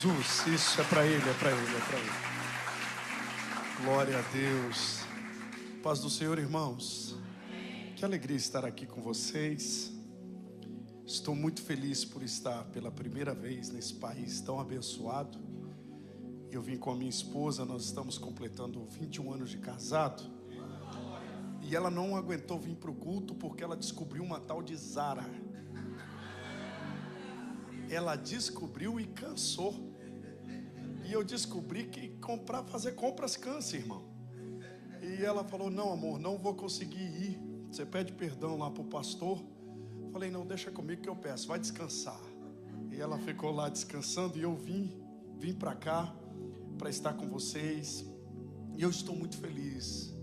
Jesus, isso é para Ele, é para Ele, é para Ele. Glória a Deus. Paz do Senhor, irmãos. Que alegria estar aqui com vocês. Estou muito feliz por estar pela primeira vez nesse país tão abençoado. Eu vim com a minha esposa, nós estamos completando 21 anos de casado. E ela não aguentou vir para o culto porque ela descobriu uma tal de Zara. Ela descobriu e cansou. E eu descobri que fazer compras cansa, irmão. E ela falou: não, amor, não vou conseguir ir. Você pede perdão lá para o pastor. Falei: não, deixa comigo que eu peço, vai descansar. E ela ficou lá descansando e eu vim para cá para estar com vocês. E eu estou muito feliz,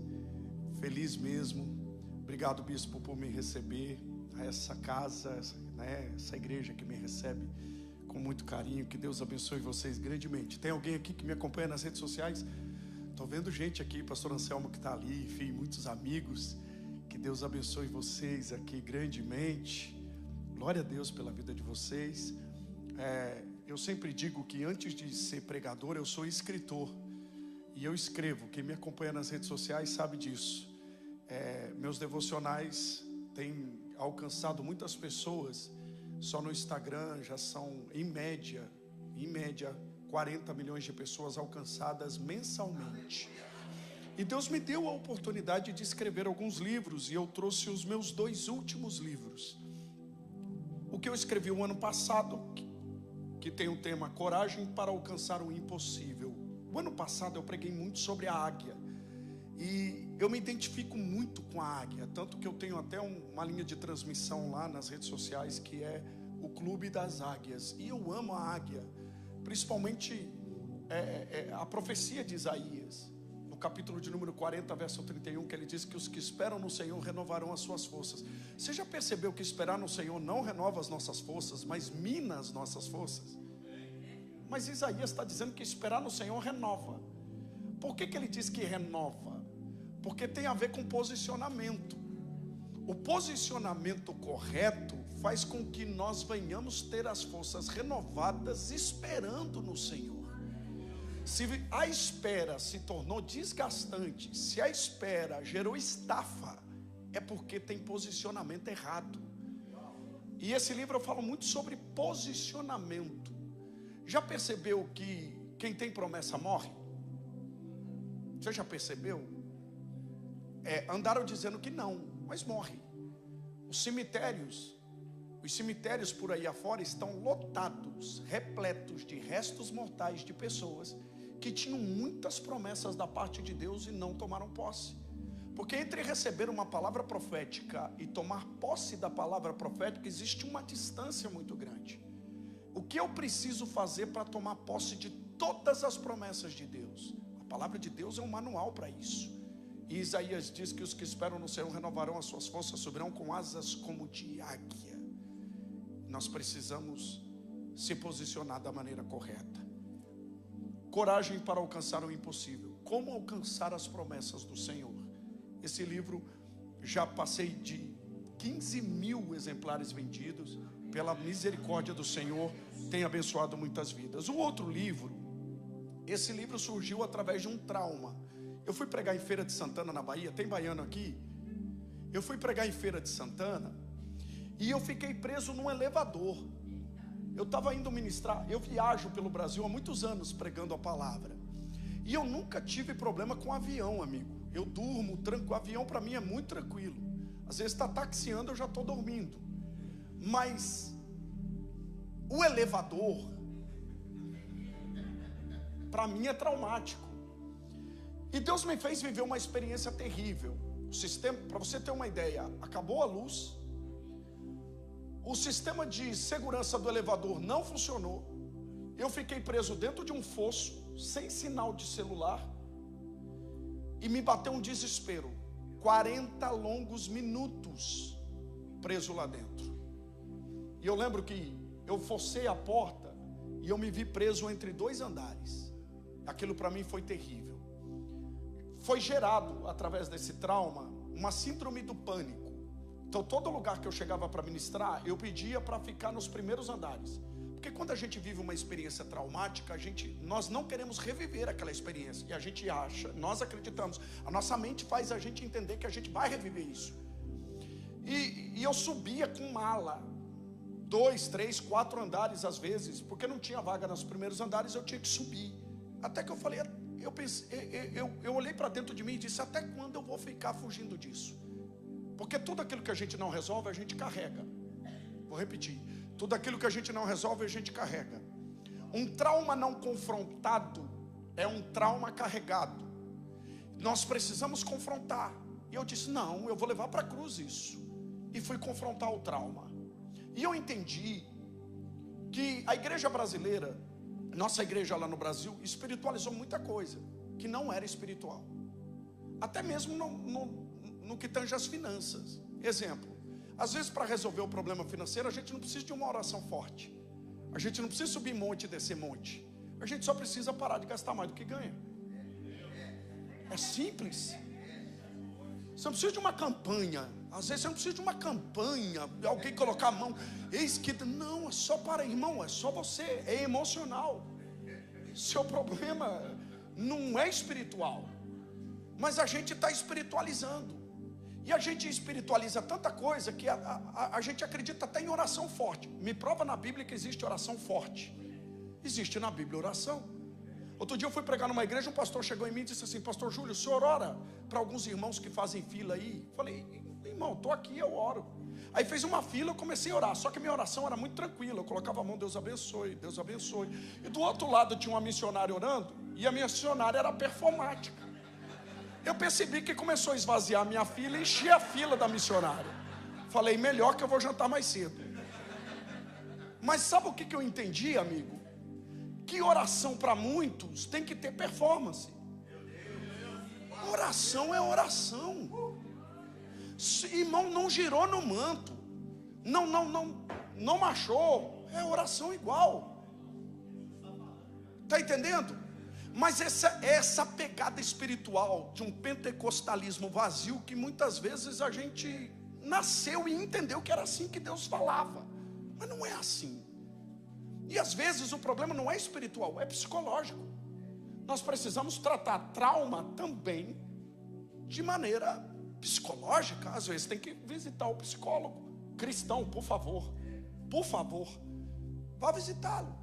feliz mesmo. Obrigado, bispo, por me receber a essa casa, essa igreja que me recebe com muito carinho. Que Deus abençoe vocês grandemente. Tem alguém aqui que me acompanha nas redes sociais? Estou vendo gente aqui, pastor Anselmo que está ali, enfim, muitos amigos. Que Deus abençoe vocês aqui grandemente. Glória a Deus pela vida de vocês. Eu sempre digo que antes de ser pregador, eu sou escritor. E eu escrevo. Quem me acompanha nas redes sociais sabe disso. Meus devocionais têm alcançado muitas pessoas. Só no Instagram já são, em média, 40 milhões de pessoas alcançadas mensalmente. E Deus me deu a oportunidade de escrever alguns livros. E eu trouxe os meus 2 últimos livros. O que eu escrevi o ano passado, que tem o tema Coragem para Alcançar o Impossível. O ano passado eu preguei muito sobre a águia. E eu me identifico muito com a águia. Tanto que eu tenho até uma linha de transmissão lá nas redes sociais, que é o Clube das Águias. E eu amo a águia. Principalmente a profecia de Isaías. No capítulo de número 40, verso 31, que ele diz que os que esperam no Senhor renovarão as suas forças. Você já percebeu que esperar no Senhor não renova as nossas forças, mas mina as nossas forças? Mas Isaías está dizendo que esperar no Senhor renova. Por que ele diz que renova? Porque tem a ver com posicionamento. O posicionamento correto faz com que nós venhamos ter as forças renovadas esperando no Senhor. Se a espera se tornou desgastante, se a espera gerou estafa, é porque tem posicionamento errado. E esse livro eu falo muito sobre posicionamento. Já percebeu que quem tem promessa morre? Você já percebeu? Andaram dizendo que não, mas morre. Os cemitérios por aí afora estão lotados, repletos de restos mortais de pessoas que tinham muitas promessas da parte de Deus e não tomaram posse. Porque entre receber uma palavra profética e tomar posse da palavra profética existe uma distância muito grande. O que eu preciso fazer para tomar posse de todas as promessas de Deus? A palavra de Deus é um manual para isso. E Isaías diz que os que esperam no Senhor renovarão as suas forças, subirão com asas como de águia. Nós precisamos se posicionar da maneira correta. Coragem para alcançar o impossível. Como alcançar as promessas do Senhor? Esse livro já passei de 15 mil exemplares vendidos. Pela misericórdia do Senhor, tem abençoado muitas vidas. O outro livro, esse livro surgiu através de um trauma. Eu fui pregar em Feira de Santana, na Bahia. Tem baiano aqui? Eu fui pregar em Feira de Santana e eu fiquei preso num elevador. Eu estava indo ministrar. Eu viajo pelo Brasil há muitos anos pregando a palavra. E eu nunca tive problema com avião, amigo. Eu durmo tranquilo. Avião para mim é muito tranquilo. Às vezes está taxiando, eu já estou dormindo. Mas o elevador, para mim é traumático. E Deus me fez viver uma experiência terrível. O sistema, para você ter uma ideia, acabou a luz. O sistema de segurança do elevador não funcionou. Eu fiquei preso dentro de um fosso, sem sinal de celular. E me bateu um desespero. 40 longos minutos preso lá dentro. E eu lembro que eu forcei a porta e eu me vi preso entre 2 andares. Aquilo para mim foi terrível. Foi gerado, através desse trauma, uma síndrome do pânico. Então todo lugar que eu chegava para ministrar, eu pedia para ficar nos primeiros andares, Porque quando a gente vive uma experiência traumática, nós não queremos reviver aquela experiência. E a gente acha, nós acreditamos, a nossa mente faz a gente entender que a gente vai reviver isso. E eu subia com mala, 2, 3, 4 andares às vezes, porque não tinha vaga nos primeiros andares, eu tinha que subir. Até que eu falei, eu olhei para dentro de mim e disse, até quando eu vou ficar fugindo disso? Porque tudo aquilo que a gente não resolve, a gente carrega. Vou repetir. Tudo aquilo que a gente não resolve, a gente carrega. Um trauma não confrontado é um trauma carregado. Nós precisamos confrontar. E eu disse, não, eu vou levar para a cruz isso. E fui confrontar o trauma. E eu entendi que a igreja brasileira, nossa igreja lá no Brasil, espiritualizou muita coisa que não era espiritual. Até mesmo no que tange as finanças. Exemplo. Às vezes, para resolver o problema financeiro, a gente não precisa de uma oração forte. A gente não precisa subir monte e descer monte. A gente só precisa parar de gastar mais do que ganha. É simples. Você não precisa de uma campanha. Às vezes você não precisa de uma campanha, alguém colocar a mão. Eis que... Não, é só para, irmão, é só você. É emocional. Seu problema não é espiritual. Mas a gente está espiritualizando. E a gente espiritualiza tanta coisa que a gente acredita até em oração forte. Me prova na Bíblia que existe oração forte. Existe na Bíblia oração. Outro dia eu fui pregar numa igreja, um pastor chegou em mim e disse assim, pastor Júlio, o senhor ora para alguns irmãos que fazem fila aí? Falei, irmão, estou aqui, eu oro. Aí fez uma fila, eu comecei a orar, só que minha oração era muito tranquila, eu colocava a mão, Deus abençoe, Deus abençoe. E do outro lado tinha uma missionária orando, e a missionária era performática. Eu percebi que começou a esvaziar a minha fila e encher a fila da missionária. Falei, melhor que eu vou jantar mais cedo. Mas sabe o que eu entendi, amigo? Que oração para muitos tem que ter performance. Oração é oração. Irmão, não girou no manto. Não marchou. É oração igual. Está entendendo? Mas essa pegada espiritual de um pentecostalismo vazio, que muitas vezes a gente nasceu e entendeu que era assim que Deus falava. Mas não é assim. E às vezes o problema não é espiritual, é psicológico. Nós precisamos tratar trauma também de maneira psicológica. Às vezes tem que visitar o psicólogo. Cristão, por favor, vá visitá-lo.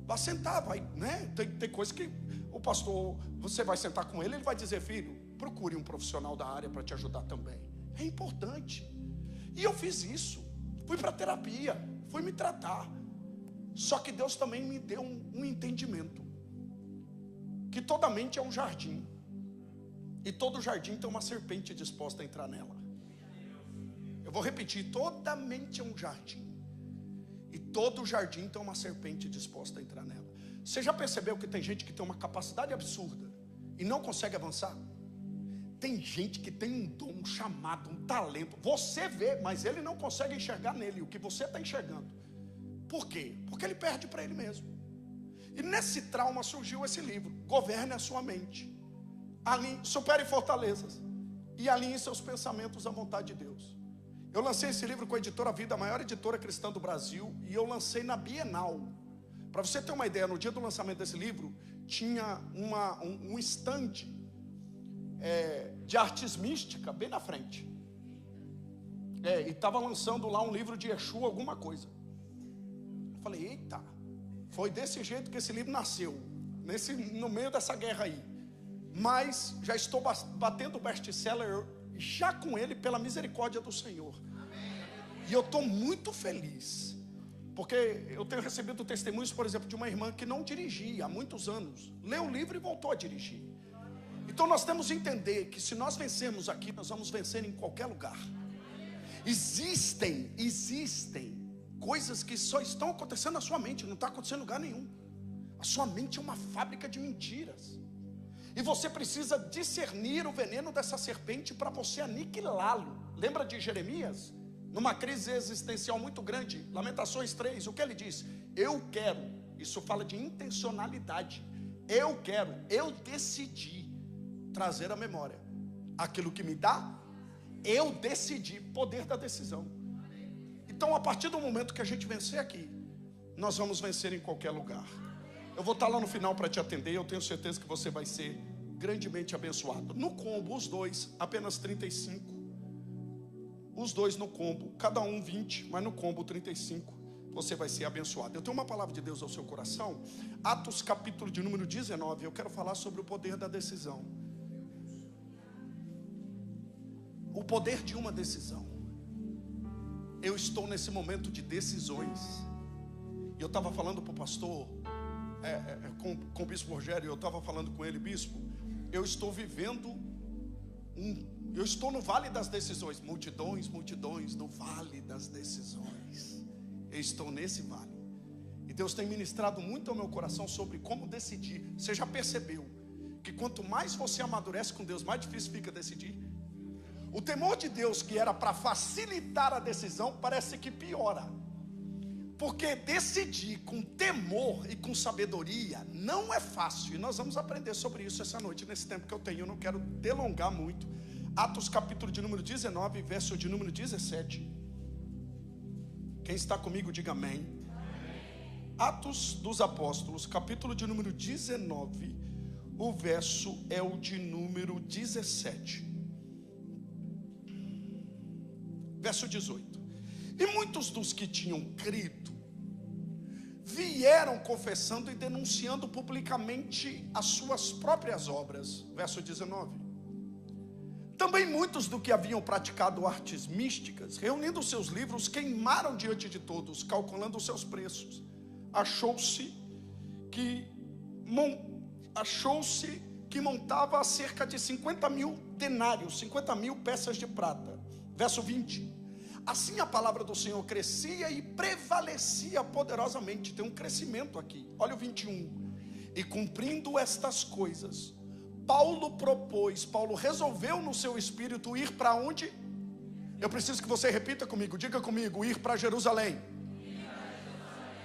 Vá sentar, vai, né? Tem coisa que o pastor, você vai sentar com ele, ele vai dizer, filho, procure um profissional da área para te ajudar também. É importante. E eu fiz isso. Fui para terapia, fui me tratar. Só que Deus também me deu um entendimento. Que toda mente é um jardim. E todo jardim tem uma serpente disposta a entrar nela. Eu vou repetir, toda mente é um jardim. E todo jardim tem uma serpente disposta a entrar nela. Você já percebeu que tem gente que tem uma capacidade absurda e não consegue avançar? Tem gente que tem um dom, um chamado, um talento. Você vê, mas ele não consegue enxergar nele o que você está enxergando. Por quê? Porque ele perde para ele mesmo. E nesse trauma surgiu esse livro, Governe a Sua Mente. Supere fortalezas e alinhe seus pensamentos à vontade de Deus. Eu lancei esse livro com a editora Vida, a maior editora cristã do Brasil, e eu lancei na Bienal. Para você ter uma ideia, no dia do lançamento desse livro, tinha um stand de artes místicas bem na frente. E estava lançando lá um livro de Exu, alguma coisa. Eu falei, eita, foi desse jeito que esse livro nasceu, no meio dessa guerra aí. Mas já estou batendo o best-seller, já com ele, pela misericórdia do Senhor. E eu estou muito feliz, porque eu tenho recebido testemunhos, por exemplo, de uma irmã que não dirigia há muitos anos, leu o livro e voltou a dirigir. Então nós temos que entender que se nós vencermos aqui, nós vamos vencer em qualquer lugar. Existem coisas que só estão acontecendo na sua mente, não está acontecendo em lugar nenhum. A sua mente é uma fábrica de mentiras. E você precisa discernir o veneno dessa serpente para você aniquilá-lo. Lembra de Jeremias? Numa crise existencial muito grande, Lamentações 3, o que ele diz? Eu quero, isso fala de intencionalidade. Eu decidi trazer à memória aquilo que me dá, eu decidi, poder da decisão. Então a partir do momento que a gente vencer aqui, nós vamos vencer em qualquer lugar. Eu vou estar lá no final para te atender. Eu tenho certeza que você vai ser grandemente abençoado. No combo, os dois, apenas 35. Os dois no combo, cada um 20, mas no combo 35, você vai ser abençoado. Eu tenho uma palavra de Deus ao seu coração. Atos capítulo de número 19, eu quero falar sobre o poder da decisão. O poder de uma decisão. Eu estou nesse momento de decisões. E eu estava falando para o pastor, com o bispo Rogério, eu estava falando com ele, bispo, eu estou vivendo eu estou no vale das decisões. Multidões, multidões, no vale das decisões. Eu estou nesse vale. E Deus tem ministrado muito ao meu coração sobre como decidir. Você já percebeu que quanto mais você amadurece com Deus, mais difícil fica decidir? O temor de Deus, que era para facilitar a decisão, parece que piora. Porque decidir com temor e com sabedoria não é fácil. E nós vamos aprender sobre isso essa noite, nesse tempo que eu tenho. Eu não quero delongar muito. Atos capítulo de número 19, verso de número 17. Quem está comigo, diga amém. Atos dos Apóstolos, capítulo de número 19, o verso é o de número 17. Verso 18. E muitos dos que tinham crido vieram confessando e denunciando publicamente as suas próprias obras. Verso 19. Também muitos do que haviam praticado artes místicas, reunindo seus livros, queimaram diante de todos, calculando os seus preços. Achou-se que montava cerca de 50.000 denários, 50.000 peças de prata. Verso 20. Assim a palavra do Senhor crescia e prevalecia poderosamente. Tem um crescimento aqui. Olha o 21. E cumprindo estas coisas, Paulo resolveu no seu espírito ir para onde? Eu preciso que você repita comigo, diga comigo, ir para Jerusalém.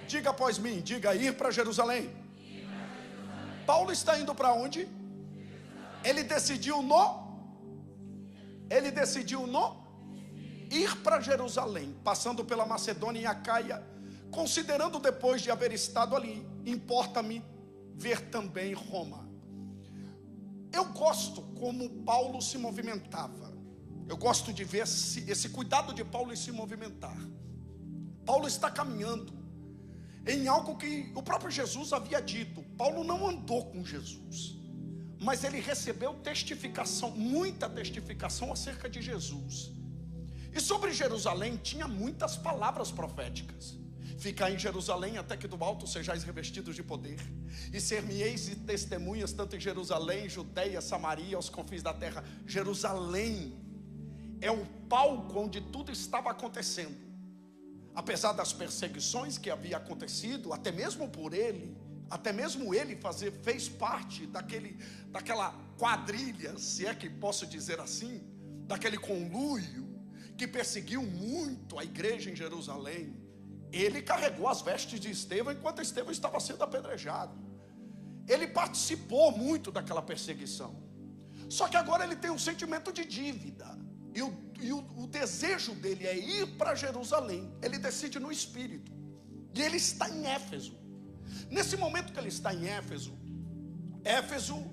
Diga após mim, diga ir para Jerusalém. Paulo está indo para onde? Ele decidiu ir para Jerusalém, passando pela Macedônia e Acaia, considerando depois de haver estado ali, importa-me ver também Roma. Eu gosto como Paulo se movimentava. Eu gosto de ver esse cuidado de Paulo em se movimentar. Paulo está caminhando em algo que o próprio Jesus havia dito. Paulo não andou com Jesus, mas ele recebeu testificação, muita testificação acerca de Jesus. E sobre Jerusalém tinha muitas palavras proféticas. Ficai em Jerusalém até que do alto sejais revestidos de poder, e ser-me-eis testemunhas tanto em Jerusalém, Judeia, Samaria, aos confins da terra. Jerusalém é o palco onde tudo estava acontecendo. Apesar das perseguições que havia acontecido, até mesmo por ele, fez parte daquela quadrilha, se é que posso dizer assim, daquele conluio que perseguiu muito a igreja em Jerusalém. Ele carregou as vestes de Estevão enquanto Estevão estava sendo apedrejado. Ele participou muito daquela perseguição. Só que agora ele tem um sentimento de dívida. E o desejo dele é ir para Jerusalém. Ele decide no espírito. E ele está em Éfeso. Nesse momento que ele está em Éfeso, Éfeso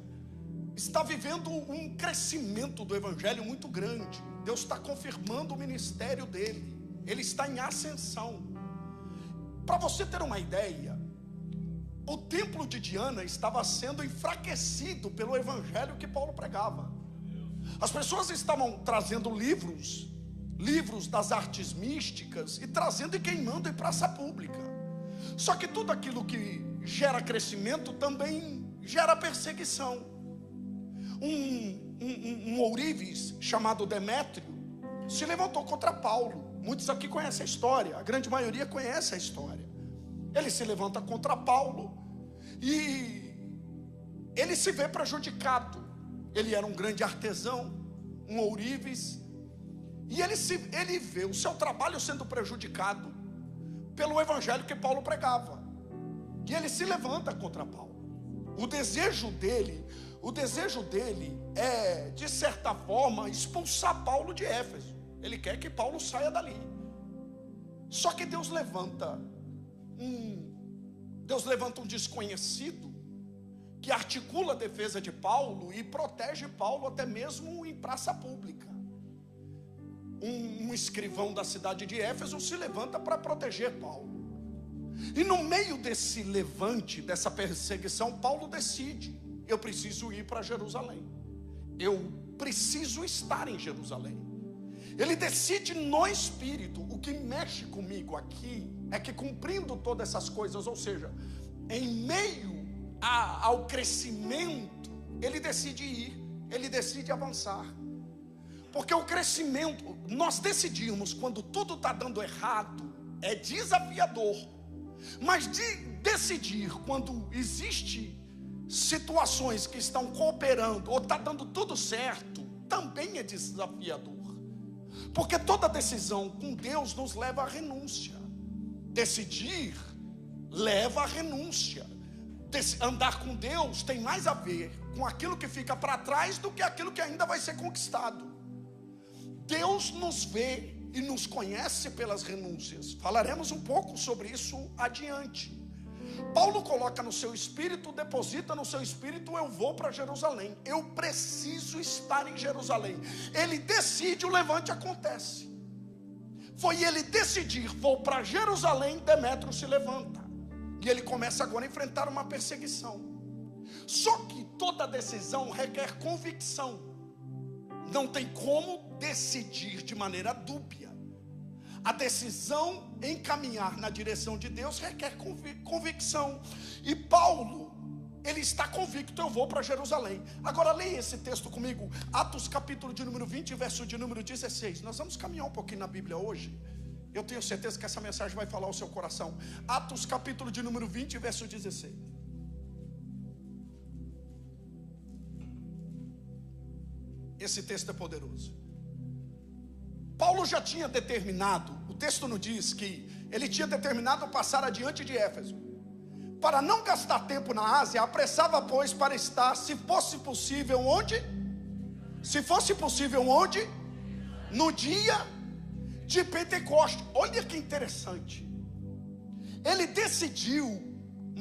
está vivendo um crescimento do evangelho muito grande. Deus está confirmando o ministério dele. Ele está em ascensão. Para você ter uma ideia, o templo de Diana estava sendo enfraquecido pelo evangelho que Paulo pregava. As pessoas estavam trazendo livros das artes místicas, e trazendo e queimando em praça pública. Só que tudo aquilo que gera crescimento também gera perseguição. Um ourives chamado Demétrio se levantou contra Paulo. Muitos aqui conhecem a história, a grande maioria conhece a história. Ele se levanta contra Paulo e ele se vê prejudicado. Ele era um grande artesão, um ourives, e ele vê o seu trabalho sendo prejudicado pelo evangelho que Paulo pregava. E ele se levanta contra Paulo. O desejo dele é, de certa forma, expulsar Paulo de Éfeso. Ele quer que Paulo saia dali. Só que Deus levanta Deus levanta um desconhecido que articula a defesa de Paulo e protege Paulo até mesmo em praça pública. Um escrivão da cidade de Éfeso se levanta para proteger Paulo. E no meio desse levante, dessa perseguição, Paulo decide: eu preciso ir para Jerusalém. Eu preciso estar em Jerusalém. Ele decide no espírito. O que mexe comigo aqui é que, cumprindo todas essas coisas, ou seja, em meio ao crescimento, ele decide ir, ele decide avançar. Porque o crescimento, nós decidimos quando tudo está dando errado, é desafiador. Mas decidir quando existe situações que estão cooperando ou está dando tudo certo, também é desafiador. Porque toda decisão com Deus nos leva à renúncia. Decidir leva à renúncia. Andar com Deus tem mais a ver com aquilo que fica para trás do que aquilo que ainda vai ser conquistado. Deus nos vê e nos conhece pelas renúncias. Falaremos um pouco sobre isso adiante. Paulo coloca no seu espírito, deposita no seu espírito: eu vou para Jerusalém, eu preciso estar em Jerusalém. Ele decide, o levante acontece. Foi ele decidir: vou para Jerusalém, Demétrio se levanta. E ele começa agora a enfrentar uma perseguição. Só que toda decisão requer convicção. Não tem como decidir de maneira dúbia. A decisão em caminhar na direção de Deus requer convicção. E Paulo, ele está convicto: eu vou para Jerusalém. Agora leia esse texto comigo, Atos capítulo de número 20, verso de número 16. Nós vamos caminhar um pouquinho na Bíblia hoje. Eu tenho certeza que essa mensagem vai falar ao seu coração. Atos capítulo de número 20, verso 16. Esse texto é poderoso. Paulo já tinha determinado, o texto nos diz que ele tinha determinado passar adiante de Éfeso. Para não gastar tempo na Ásia, apressava, pois, para estar, se fosse possível, onde? Se fosse possível, onde? No dia de Pentecostes. Olha que interessante. Ele decidiu,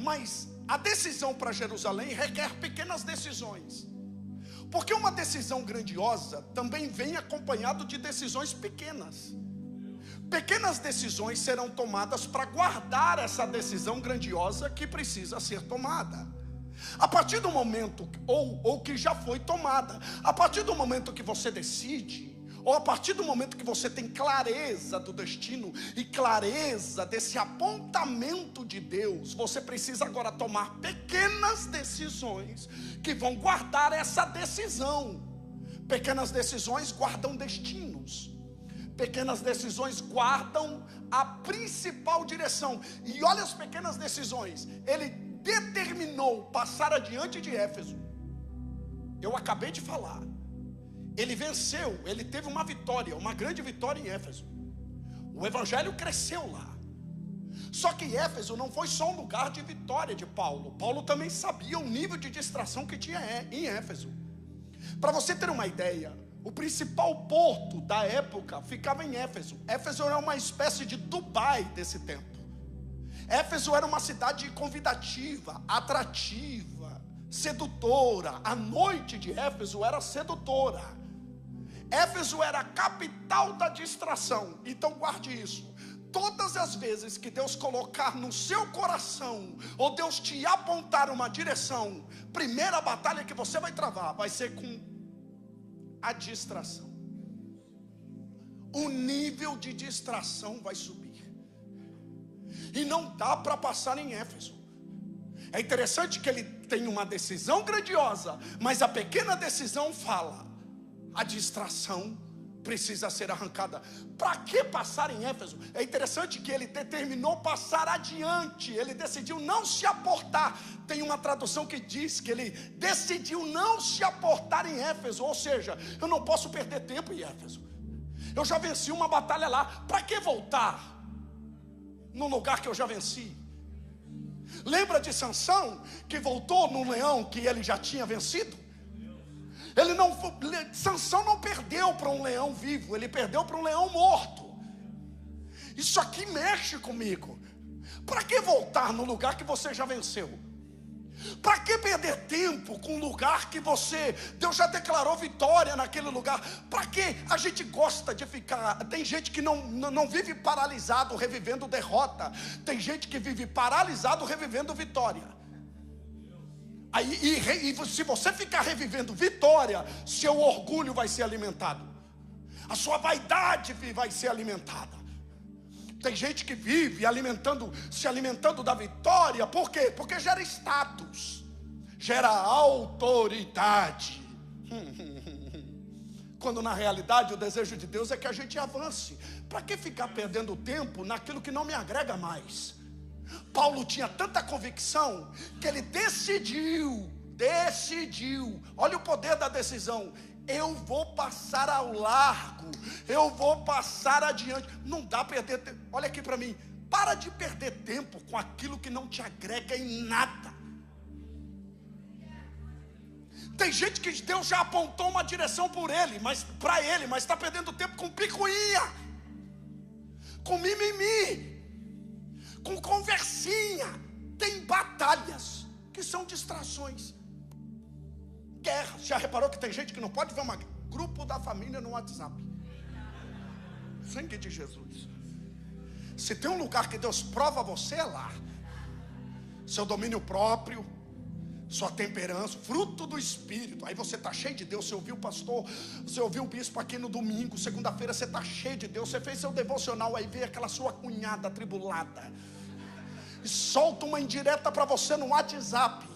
mas a decisão para Jerusalém requer pequenas decisões. Porque uma decisão grandiosa também vem acompanhado de decisões pequenas. Pequenas decisões serão tomadas para guardar essa decisão grandiosa que precisa ser tomada. A partir do momento, ou que já foi tomada, a partir do momento que você decide, ou a partir do momento que você tem clareza do destino e clareza desse apontamento de Deus, você precisa agora tomar pequenas decisões que vão guardar essa decisão. Pequenas decisões guardam destinos. Pequenas decisões guardam a principal direção. E olha as pequenas decisões. Ele determinou passar adiante de Éfeso. Eu acabei de falar. Ele venceu, ele teve uma vitória, uma grande vitória em Éfeso. O evangelho cresceu lá. Só que Éfeso não foi só um lugar de vitória de Paulo. Paulo também sabia o nível de distração que tinha em Éfeso. Para você ter uma ideia, o principal porto da época ficava em Éfeso. Éfeso era uma espécie de Dubai desse tempo. Éfeso era uma cidade convidativa, atrativa, sedutora. A noite de Éfeso era sedutora. Éfeso era a capital da distração. Então guarde isso. Todas as vezes que Deus colocar no seu coração, ou Deus te apontar uma direção, primeira batalha que você vai travar vai ser com a distração. O nível de distração vai subir. E não dá para passar em Éfeso. É interessante que ele tem uma decisão grandiosa, mas a pequena decisão fala: a distração precisa ser arrancada. Para que passar em Éfeso? É interessante que ele determinou passar adiante. Ele decidiu não se aportar. Tem uma tradução que diz que ele decidiu não se aportar em Éfeso. Ou seja, eu não posso perder tempo em Éfeso. Eu já venci uma batalha lá. Para que voltar no lugar que eu já venci? Lembra de Sansão, que voltou no leão que ele já tinha vencido? Sansão não perdeu para um leão vivo, ele perdeu para um leão morto. Isso aqui mexe comigo. Para que voltar no lugar que você já venceu? Para que perder tempo com um lugar que Deus já declarou vitória naquele lugar? Para que a gente gosta de ficar? Tem gente que não vive paralisado revivendo derrota. Tem gente que vive paralisado revivendo vitória. E se você ficar revivendo vitória, seu orgulho vai ser alimentado, a sua vaidade vai ser alimentada. Tem gente que vive se alimentando da vitória. Por quê? Porque gera status, gera autoridade. Quando na realidade o desejo de Deus é que a gente avance. Para que ficar perdendo tempo naquilo que não me agrega mais? Paulo tinha tanta convicção que ele decidiu, olha o poder da decisão: eu vou passar ao largo, eu vou passar adiante. Não dá perder tempo. Olha aqui para mim, para de perder tempo com aquilo que não te agrega em nada. Tem gente que Deus já apontou uma direção para ele, mas está perdendo tempo com picuinha, com mimimi, com conversinha. Tem batalhas que são distrações, guerra. Já reparou que tem gente que não pode ver um grupo da família no WhatsApp? Sangue de Jesus. Se tem um lugar que Deus prova você, é lá. Seu domínio próprio, sua temperança, fruto do Espírito. Aí você está cheio de Deus. Você ouviu o pastor, você ouviu o bispo aqui no domingo, segunda-feira você está cheio de Deus. Você fez seu devocional, aí vem aquela sua cunhada atribulada e solta uma indireta para você no WhatsApp.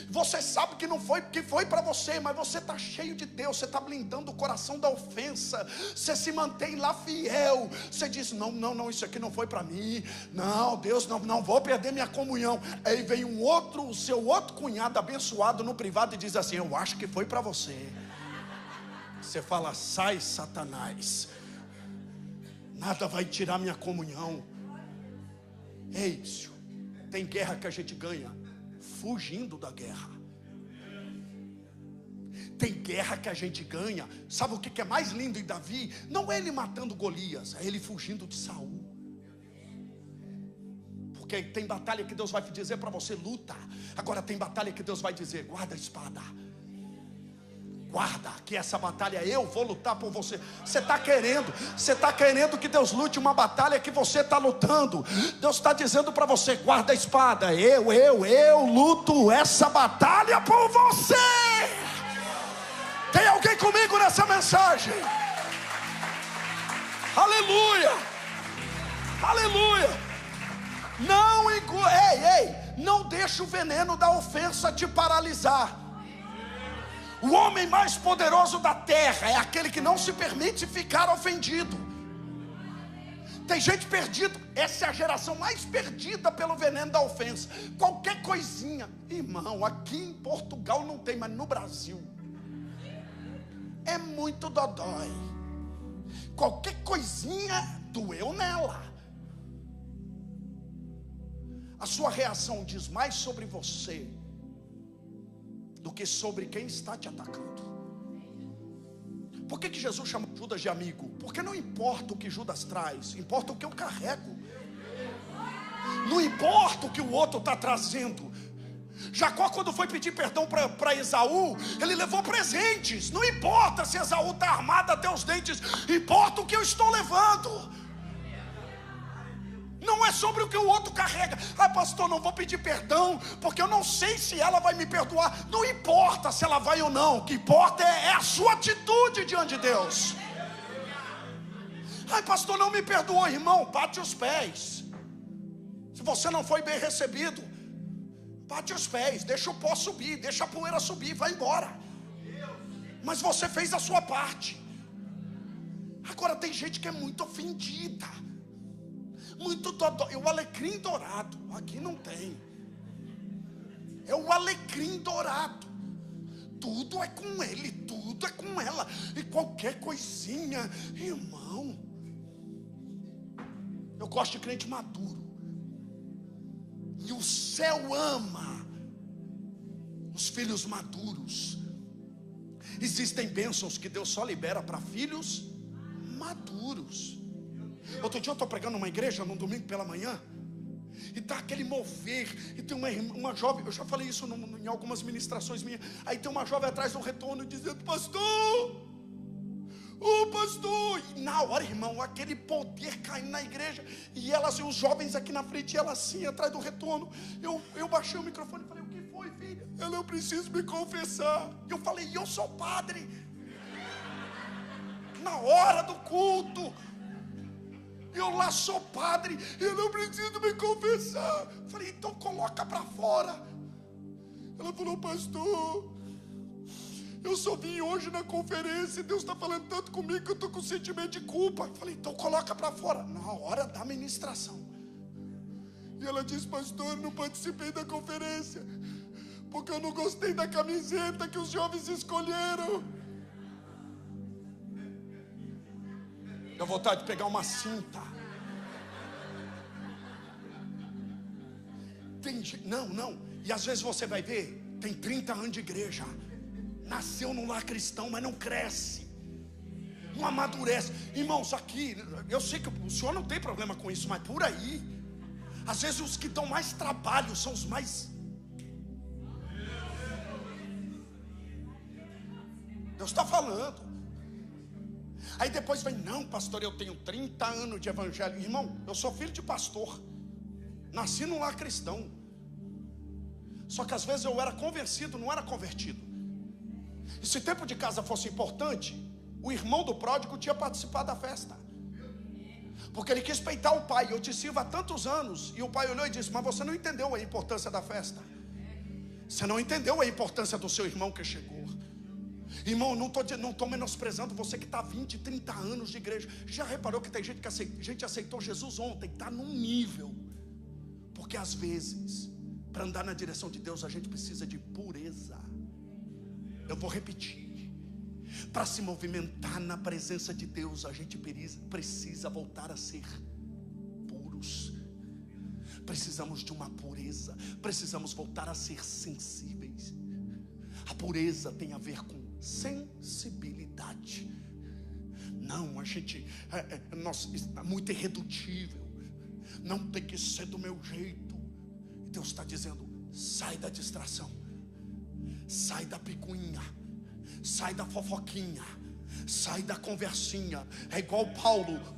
Você sabe que não foi, que foi para você, mas você está cheio de Deus. Você está blindando o coração da ofensa. Você se mantém lá fiel. Você diz: não, isso aqui não foi para mim. Não, Deus, não vou perder minha comunhão. Aí vem o seu outro cunhado abençoado no privado e diz assim: eu acho que foi para você. Você fala: sai, Satanás, nada vai tirar minha comunhão. Ei, tem guerra que a gente ganha fugindo da guerra. Tem guerra que a gente ganha. Sabe o que é mais lindo em Davi? Não é ele matando Golias, é ele fugindo de Saul. Porque tem batalha que Deus vai dizer para você: luta. Agora tem batalha que Deus vai dizer: guarda a espada. Guarda, que essa batalha eu vou lutar por você. Você está querendo que Deus lute uma batalha que você está lutando. Deus está dizendo para você: guarda a espada. Eu luto essa batalha por você. Tem alguém comigo nessa mensagem? Aleluia, aleluia. Não deixe o veneno da ofensa te paralisar. O homem mais poderoso da terra é aquele que não se permite ficar ofendido. Tem gente perdida. Essa é a geração mais perdida pelo veneno da ofensa. Qualquer coisinha, irmão, aqui em Portugal não tem, mas no Brasil é muito dodói. Qualquer coisinha doeu nela. A sua reação diz mais sobre você do que sobre quem está te atacando. Por que Jesus chamou Judas de amigo? Porque não importa o que Judas traz, importa o que eu carrego. Não importa o que o outro está trazendo. Jacó, quando foi pedir perdão para Esaú, ele levou presentes. Não importa se Esaú está armado até os dentes, importa o que eu estou levando. Não é sobre o que o outro carrega. Pastor, não vou pedir perdão porque eu não sei se ela vai me perdoar. Não importa se ela vai ou não. O que importa é a sua atitude diante de Deus. Pastor, não me perdoou. Irmão, bate os pés. Se você não foi bem recebido, bate os pés, deixa o pó subir, deixa a poeira subir, vai embora. Mas você fez a sua parte. Agora tem gente que é muito ofendida, muito dodó. É o alecrim dourado. Aqui não tem. É o alecrim dourado. Tudo é com ele, tudo é com ela. E qualquer coisinha, irmão. Eu gosto de crente maduro. E o céu ama os filhos maduros. Existem bênçãos que Deus só libera para filhos maduros. Outro dia eu estou pregando numa igreja, num domingo pela manhã, E tá aquele mover. E tem uma jovem, eu já falei isso em algumas ministrações minhas. Aí tem uma jovem atrás do retorno dizendo: pastor, ô pastor. E na hora, irmão, aquele poder caindo na igreja. E elas e os jovens aqui na frente, e ela assim, atrás do retorno. Eu baixei o microfone e falei: o que foi, filha? Ela: eu preciso me confessar. Eu falei: eu sou padre. Na hora do culto. Eu lá sou padre, eu não preciso me confessar. Falei: então coloca para fora. Ela falou: pastor, eu só vim hoje na conferência e Deus está falando tanto comigo que eu estou com sentimento de culpa. Falei: então coloca para fora. Na hora da ministração. E ela disse: pastor, eu não participei da conferência porque eu não gostei da camiseta que os jovens escolheram. Deu vontade de pegar uma cinta. Não. E às vezes você vai ver, tem 30 anos de igreja, nasceu num lar cristão, mas não cresce, não amadurece. Irmãos, aqui, eu sei que o senhor não tem problema com isso, mas por aí, às vezes os que dão mais trabalho são os mais... Deus está falando. Aí depois vem: não, pastor, eu tenho 30 anos de evangelho. Irmão, eu sou filho de pastor, nasci num lar cristão. Só que às vezes eu era convencido, não era convertido. E se tempo de casa fosse importante, o irmão do pródigo tinha participado da festa, porque ele quis peitar o pai. Eu te sirvo há tantos anos. E o pai olhou e disse: mas você não entendeu a importância da festa. Você não entendeu a importância do seu irmão que chegou. Irmão, não estou menosprezando você que está há 20, 30 anos de igreja. Já reparou que tem gente que aceitou Jesus ontem, está num nível. Porque às vezes, para andar na direção de Deus, a gente precisa de pureza. Eu vou repetir: para se movimentar na presença de Deus, a gente precisa voltar a ser puros. Precisamos de uma pureza. Precisamos voltar a ser sensíveis. A pureza tem a ver com sensibilidade. Não, a gente é muito irredutível. Não tem que ser do meu jeito. E Deus está dizendo: sai da distração, sai da picuinha, sai da fofoquinha, sai da conversinha. É igual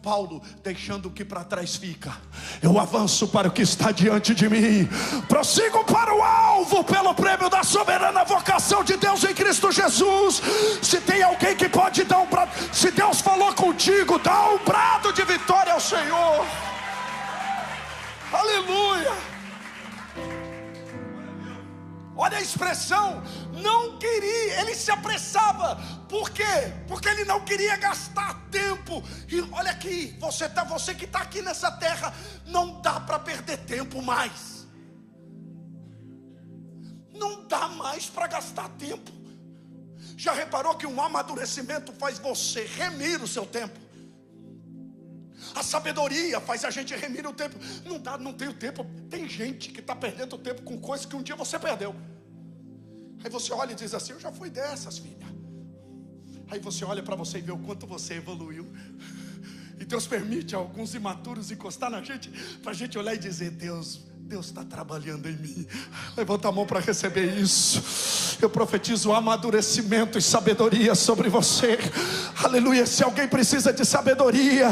Paulo deixando o que para trás fica. Eu avanço para o que está diante de mim, prossigo para o alvo, pelo prêmio da soberana vocação de Deus em Cristo Jesus. Se tem alguém que pode dar um brado, se Deus falou contigo, dá um brado de vitória ao Senhor. Aleluia. Olha a expressão: não queria. Ele se apressava. Por quê? Porque ele não queria gastar tempo. E olha aqui, você que está aqui nessa terra, não dá para perder tempo mais. Não dá mais para gastar tempo. Já reparou que um amadurecimento faz você remir o seu tempo? A sabedoria faz a gente remir o tempo. Não tenho tempo. Tem gente que está perdendo tempo com coisas que um dia você perdeu. Aí você olha e diz assim: eu já fui dessas, filha. Aí você olha para você e vê o quanto você evoluiu. E Deus permite a alguns imaturos encostar na gente, para a gente olhar e dizer: Deus está trabalhando em mim. Levanta a mão para receber isso. Eu profetizo amadurecimento e sabedoria sobre você. Aleluia. Se alguém precisa de sabedoria,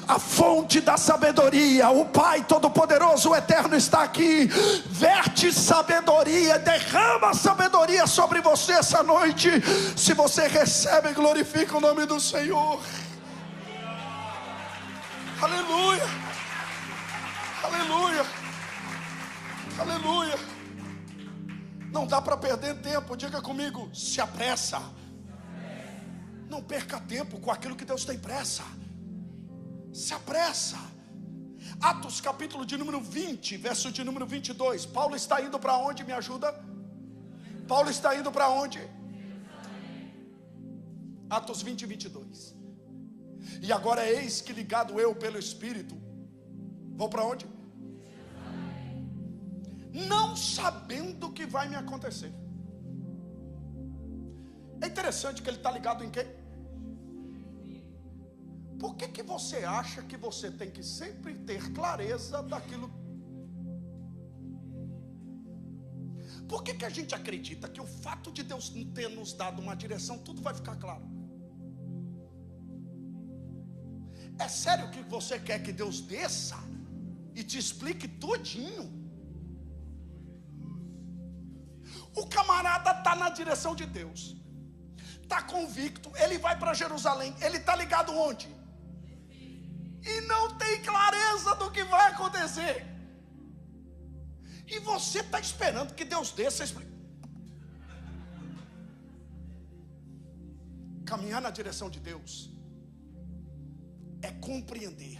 a fonte da sabedoria, o Pai Todo-Poderoso, o Eterno, está aqui. Verte sabedoria, derrama sabedoria sobre você essa noite. Se você recebe, glorifica o nome do Senhor. Aleluia. Aleluia. Aleluia. Não dá para perder tempo. Diga comigo: se apressa. Não perca tempo com aquilo que Deus tem pressa. Se apressa. Atos capítulo de número 20, verso de número 22. Paulo está indo para onde? Me ajuda. Paulo está indo para onde? Atos 20, 22. E agora eis que, ligado eu pelo Espírito, vou para onde? Não sabendo o que vai me acontecer. É interessante que ele está ligado em quê? Por que você acha que você tem que sempre ter clareza daquilo Por que a gente acredita que o fato de Deus ter nos dado uma direção, tudo vai ficar claro? É sério que você quer que Deus desça e te explique tudinho? O camarada está na direção de Deus, está convicto, ele vai para Jerusalém, ele está ligado onde? E não tem clareza do que vai acontecer. E você está esperando que Deus desça. Caminhar na direção de Deus é compreender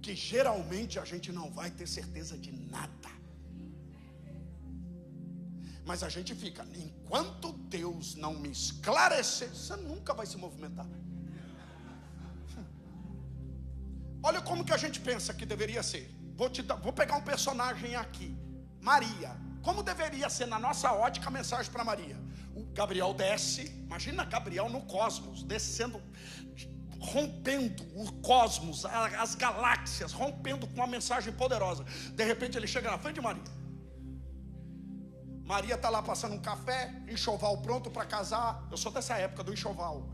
que geralmente a gente não vai ter certeza de nada, mas a gente fica, enquanto Deus não me esclarecer, você nunca vai se movimentar. Olha como que a gente pensa que deveria ser. Vou pegar um personagem aqui, Maria. Como deveria ser na nossa ótica a mensagem para Maria? O Gabriel desce, imagina Gabriel no cosmos, descendo, rompendo o cosmos, as galáxias, rompendo com uma mensagem poderosa. De repente ele chega na frente de Maria. Maria está lá passando um café, enxoval pronto para casar. Eu sou dessa época do enxoval.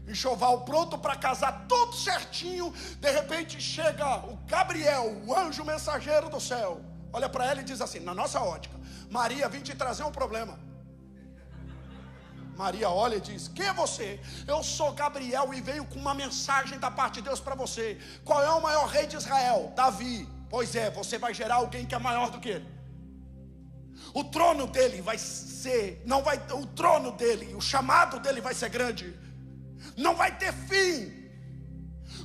Enxoval pronto para casar, tudo certinho. De repente chega o Gabriel, o anjo mensageiro do céu. Olha para ela e diz assim, na nossa ótica: Maria, vim te trazer um problema. Maria olha e diz: quem é você? Eu sou Gabriel e venho com uma mensagem da parte de Deus para você. Qual é o maior rei de Israel? Davi. Pois é, você vai gerar alguém que é maior do que ele. O trono dele vai ser, não vai, o trono dele, o chamado dele vai ser grande, não vai ter fim.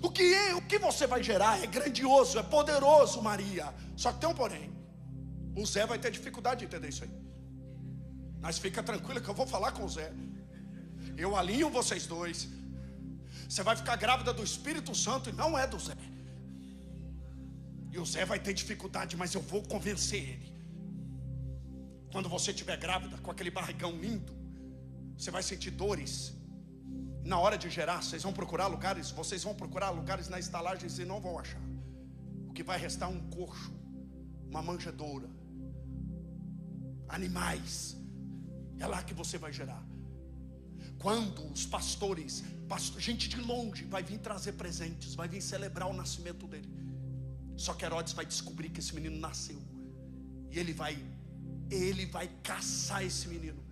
O que você vai gerar é grandioso, é poderoso, Maria. Só que tem um porém. O Zé vai ter dificuldade de entender isso aí. Mas fica tranquila que eu vou falar com o Zé. Eu alinho vocês dois. Você vai ficar grávida do Espírito Santo e não é do Zé. E o Zé vai ter dificuldade, mas eu vou convencer ele. Quando você estiver grávida, com aquele barrigão lindo, você vai sentir dores. Na hora de gerar, vocês vão procurar lugares na estalagem e não vão achar. O que vai restar é um coxo, uma manjedoura, animais. É lá que você vai gerar. Quando os pastores, gente de longe, vai vir trazer presentes, vai vir celebrar o nascimento dele. Só que Herodes vai descobrir que esse menino nasceu. E ele vai caçar esse menino.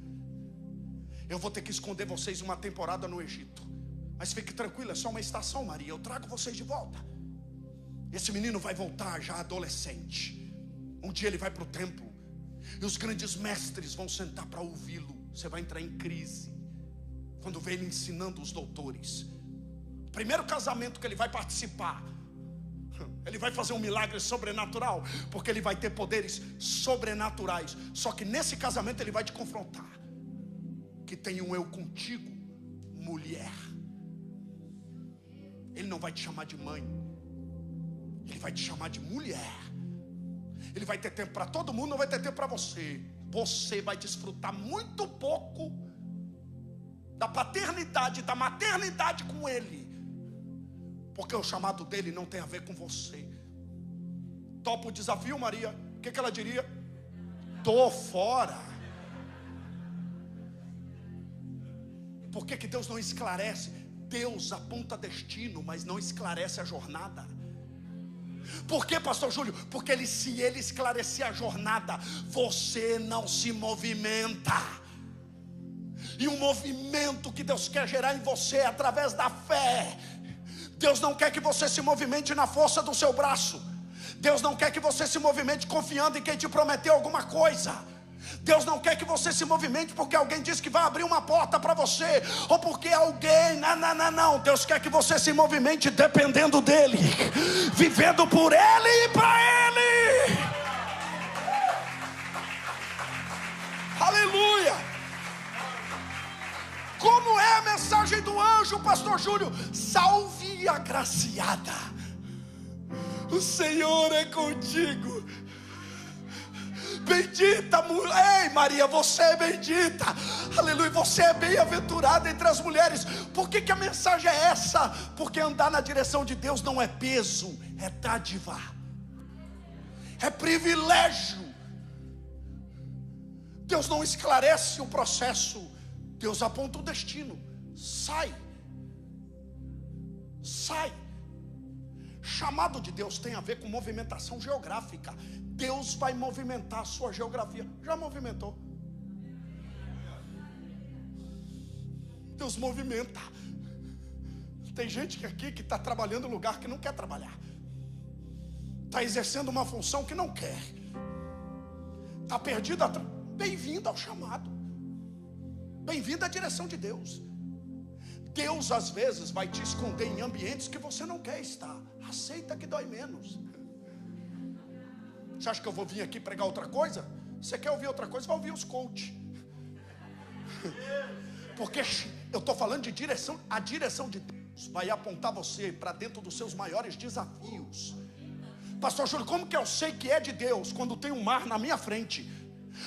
Eu vou ter que esconder vocês uma temporada no Egito. Mas fique tranquila, é só uma estação, Maria. Eu trago vocês de volta. Esse menino vai voltar já adolescente. Um dia ele vai para o templo. E os grandes mestres vão sentar para ouvi-lo. Você vai entrar em crise quando vê ele ensinando os doutores. Primeiro casamento que ele vai participar, ele vai fazer um milagre sobrenatural, porque ele vai ter poderes sobrenaturais. Só que nesse casamento ele vai te confrontar. Que tem um eu contigo, mulher. Ele não vai te chamar de mãe, ele vai te chamar de mulher. Ele vai ter tempo para todo mundo, não vai ter tempo para você. Você vai desfrutar muito pouco da paternidade, da maternidade com ele, porque o chamado dele não tem a ver com você. Topa o desafio, Maria? O que ela diria? Tô fora. Por que Deus não esclarece? Deus aponta destino, mas não esclarece a jornada. Por que, pastor Júlio? Porque se ele esclarecer a jornada, você não se movimenta. E um movimento que Deus quer gerar em você é através da fé. Deus não quer que você se movimente na força do seu braço. Deus não quer que você se movimente confiando em quem te prometeu alguma coisa. Deus não quer que você se movimente porque alguém disse que vai abrir uma porta para você, ou porque alguém, não. Deus quer que você se movimente dependendo dele, vivendo por ele e para ele. Aleluia. Como é a mensagem do anjo, pastor Júlio? Salve agraciada, o Senhor é contigo. Bendita mulher, ei Maria, você é bendita, aleluia, você é bem-aventurada entre as mulheres. Por que a mensagem é essa? Porque andar na direção de Deus não é peso, é dádiva, é privilégio. Deus não esclarece o processo, Deus aponta o destino. Sai. Chamado de Deus tem a ver com movimentação geográfica. Deus vai movimentar a sua geografia. Já movimentou. Deus movimenta. Tem gente aqui que está trabalhando em lugar que não quer trabalhar, está exercendo uma função que não quer, está perdida. Bem-vindo ao chamado, bem-vindo à direção de Deus. Deus às vezes vai te esconder em ambientes que você não quer estar. Aceita que dói menos. Você acha que eu vou vir aqui pregar outra coisa? Você quer ouvir outra coisa? Vai ouvir os coach. Porque eu estou falando de direção. A direção de Deus vai apontar você para dentro dos seus maiores desafios. Pastor Júlio, como que eu sei que é de Deus? Quando tem um mar na minha frente,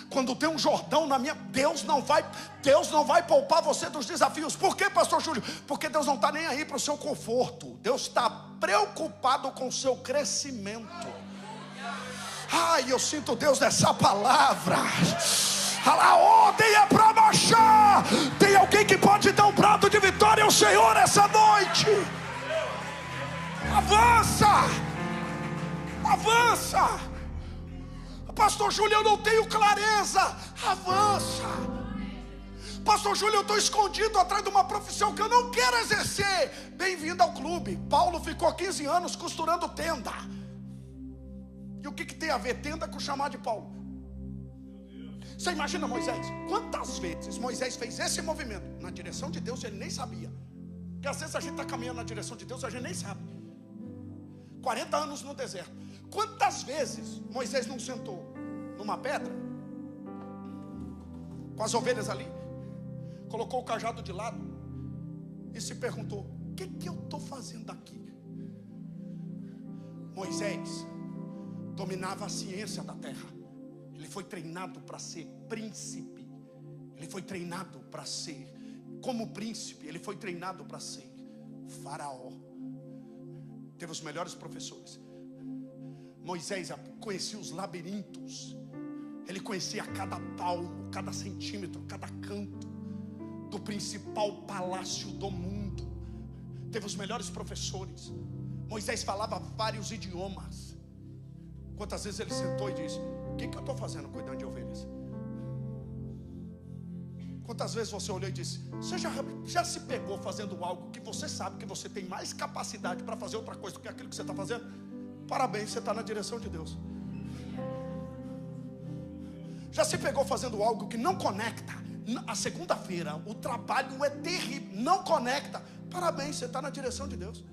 quando tem um Jordão na minha... Deus não vai poupar você dos desafios. Por quê, pastor Júlio? Porque Deus não está nem aí para o seu conforto. Deus está preocupado com o seu crescimento. Ai, eu sinto Deus nessa palavra. Tem para baixar. Tem alguém que pode dar um prato de vitória ao Senhor essa noite? Avança. Pastor Júlio, eu não tenho clareza. Avança. Pastor Júlio, eu estou escondido atrás de uma profissão que eu não quero exercer. Bem-vindo ao clube. Paulo ficou 15 anos costurando tenda. E o que tem a ver tenda com o chamado de Paulo? Você imagina Moisés? Quantas vezes Moisés fez esse movimento na direção de Deus e ele nem sabia? Porque às vezes a gente está caminhando na direção de Deus e a gente nem sabe. 40 anos no deserto. Quantas vezes Moisés não sentou numa pedra, com as ovelhas ali, colocou o cajado de lado e se perguntou: o que eu estou fazendo aqui? Moisés dominava a ciência da terra. Ele foi treinado para ser príncipe. Ele foi treinado para ser, como príncipe, ele foi treinado para ser faraó. Teve os melhores professores. Moisés conhecia os labirintos. Ele conhecia cada palmo, cada centímetro, cada canto do principal palácio do mundo. Teve os melhores professores. Moisés falava vários idiomas. Quantas vezes ele sentou e disse: o que eu estou fazendo cuidando de ovelhas? Quantas vezes você olhou e disse: você já se pegou fazendo algo que você sabe que você tem mais capacidade para fazer outra coisa do que aquilo que você está fazendo? Parabéns, você está na direção de Deus. Já se pegou fazendo algo que não conecta? A segunda-feira, o trabalho é terrível, não conecta. Parabéns, você está na direção de Deus.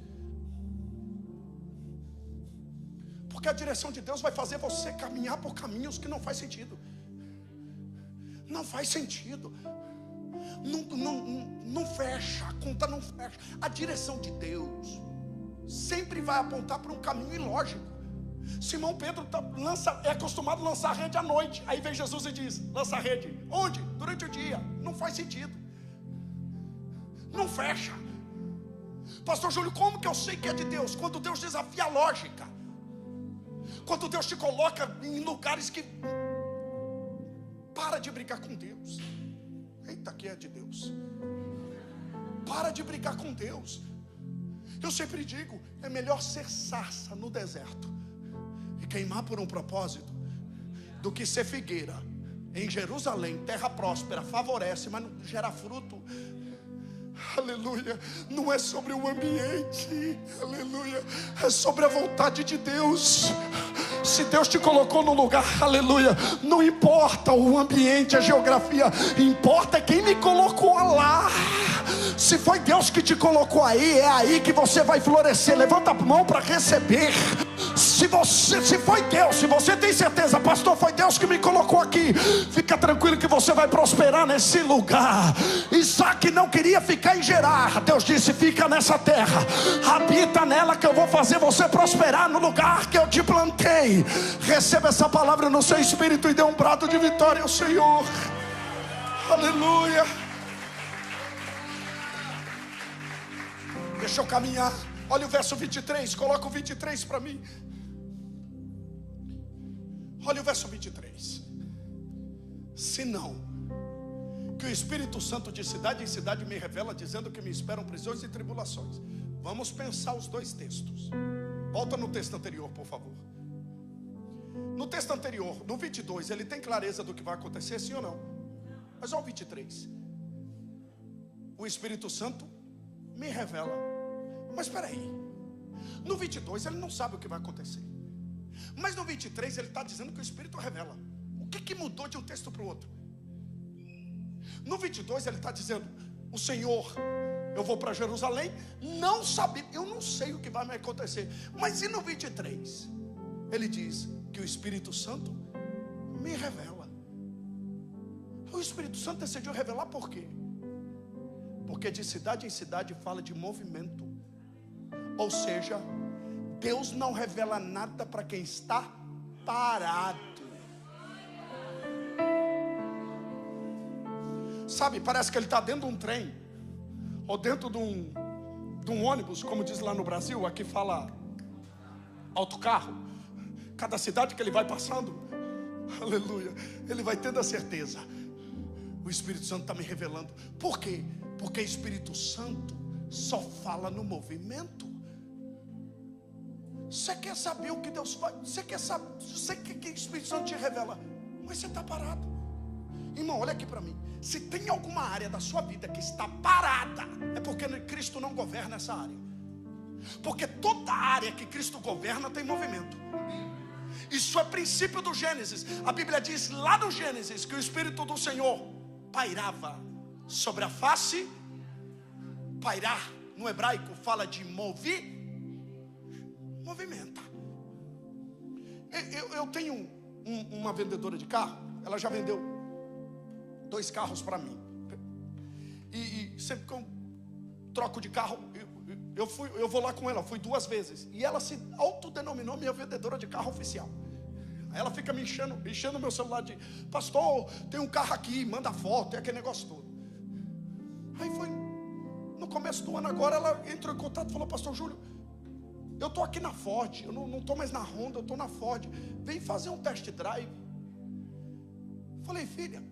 Porque a direção de Deus vai fazer você caminhar por caminhos que não faz sentido. Não faz sentido. Não fecha, a conta não fecha. A direção de Deus sempre vai apontar para um caminho ilógico. Simão Pedro é acostumado a lançar a rede à noite. Aí vem Jesus e diz: lança a rede. Onde? Durante o dia. Não faz sentido. Não fecha. Pastor Júlio, como que eu sei que é de Deus? Quando Deus desafia a lógica. Quando Deus te coloca em lugares que... Para de brigar com Deus. Eita, que é de Deus. Para de brigar com Deus. Eu sempre digo, é melhor ser sarça no deserto e queimar por um propósito, do que ser figueira em Jerusalém, terra próspera, favorece, mas não gera fruto. Aleluia. Não é sobre o ambiente, aleluia, é sobre a vontade de Deus. Se Deus te colocou no lugar, aleluia, não importa o ambiente, a geografia, importa quem me colocou lá. Se foi Deus que te colocou aí, é aí que você vai florescer. Levanta a mão para receber. Se foi Deus, se você tem certeza, pastor, foi Deus que me colocou aqui, fica tranquilo que você vai prosperar nesse lugar. Isaac não queria ficar em Gerar. Deus disse: fica nessa terra, habita nela, que eu vou fazer você prosperar no lugar que eu te plantei. Receba essa palavra no seu espírito e dê um prato de vitória ao Senhor. Aleluia. Deixa eu caminhar. Olha o verso 23, coloca o 23 para mim. Olha o verso 23. Se não, que o Espírito Santo de cidade em cidade me revela, dizendo que me esperam prisões e tribulações. Vamos pensar os dois textos. Volta no texto anterior, por favor. No texto anterior, no 22, ele tem clareza do que vai acontecer, sim ou não? Mas olha o 23. O Espírito Santo me revela. Mas espera aí. No 22 ele não sabe o que vai acontecer. Mas no 23 ele está dizendo que o Espírito revela. O que mudou de um texto para o outro? No 22 ele está dizendo: o Senhor, eu vou para Jerusalém, não sabia, eu não sei o que vai me acontecer. Mas e no 23? Ele diz que o Espírito Santo me revela. O Espírito Santo decidiu revelar por quê? Porque de cidade em cidade fala de movimento. Ou seja, Deus não revela nada para quem está parado. Sabe, parece que ele está dentro de um trem, ou dentro de um ônibus, como diz lá no Brasil. Aqui fala autocarro. Cada cidade que ele vai passando, aleluia, ele vai tendo a certeza: o Espírito Santo está me revelando. Por quê? Porque o Espírito Santo só fala no movimento. Você quer saber o que Deus faz? Você quer que o Espírito Santo te revela? Mas você está parado. Irmão, olha aqui para mim. Se tem alguma área da sua vida que está parada, é porque Cristo não governa essa área. Porque toda área que Cristo governa tem movimento. Isso é princípio do Gênesis. A Bíblia diz lá no Gênesis que o Espírito do Senhor pairava sobre a face. Pairar no hebraico fala de movimenta. Eu tenho uma vendedora de carro. Ela já vendeu 2 carros para mim. E sempre que eu troco de carro, eu vou lá com ela. Fui 2 vezes. E ela se autodenominou minha vendedora de carro oficial. Aí ela fica me enchendo meu celular de: pastor, tem um carro aqui, manda foto, é aquele negócio todo. Aí foi no começo do ano agora, ela entrou em contato e falou: pastor Júlio, eu estou aqui na Ford, eu não estou mais na Honda, eu estou na Ford, vem fazer um test drive. Falei: filha,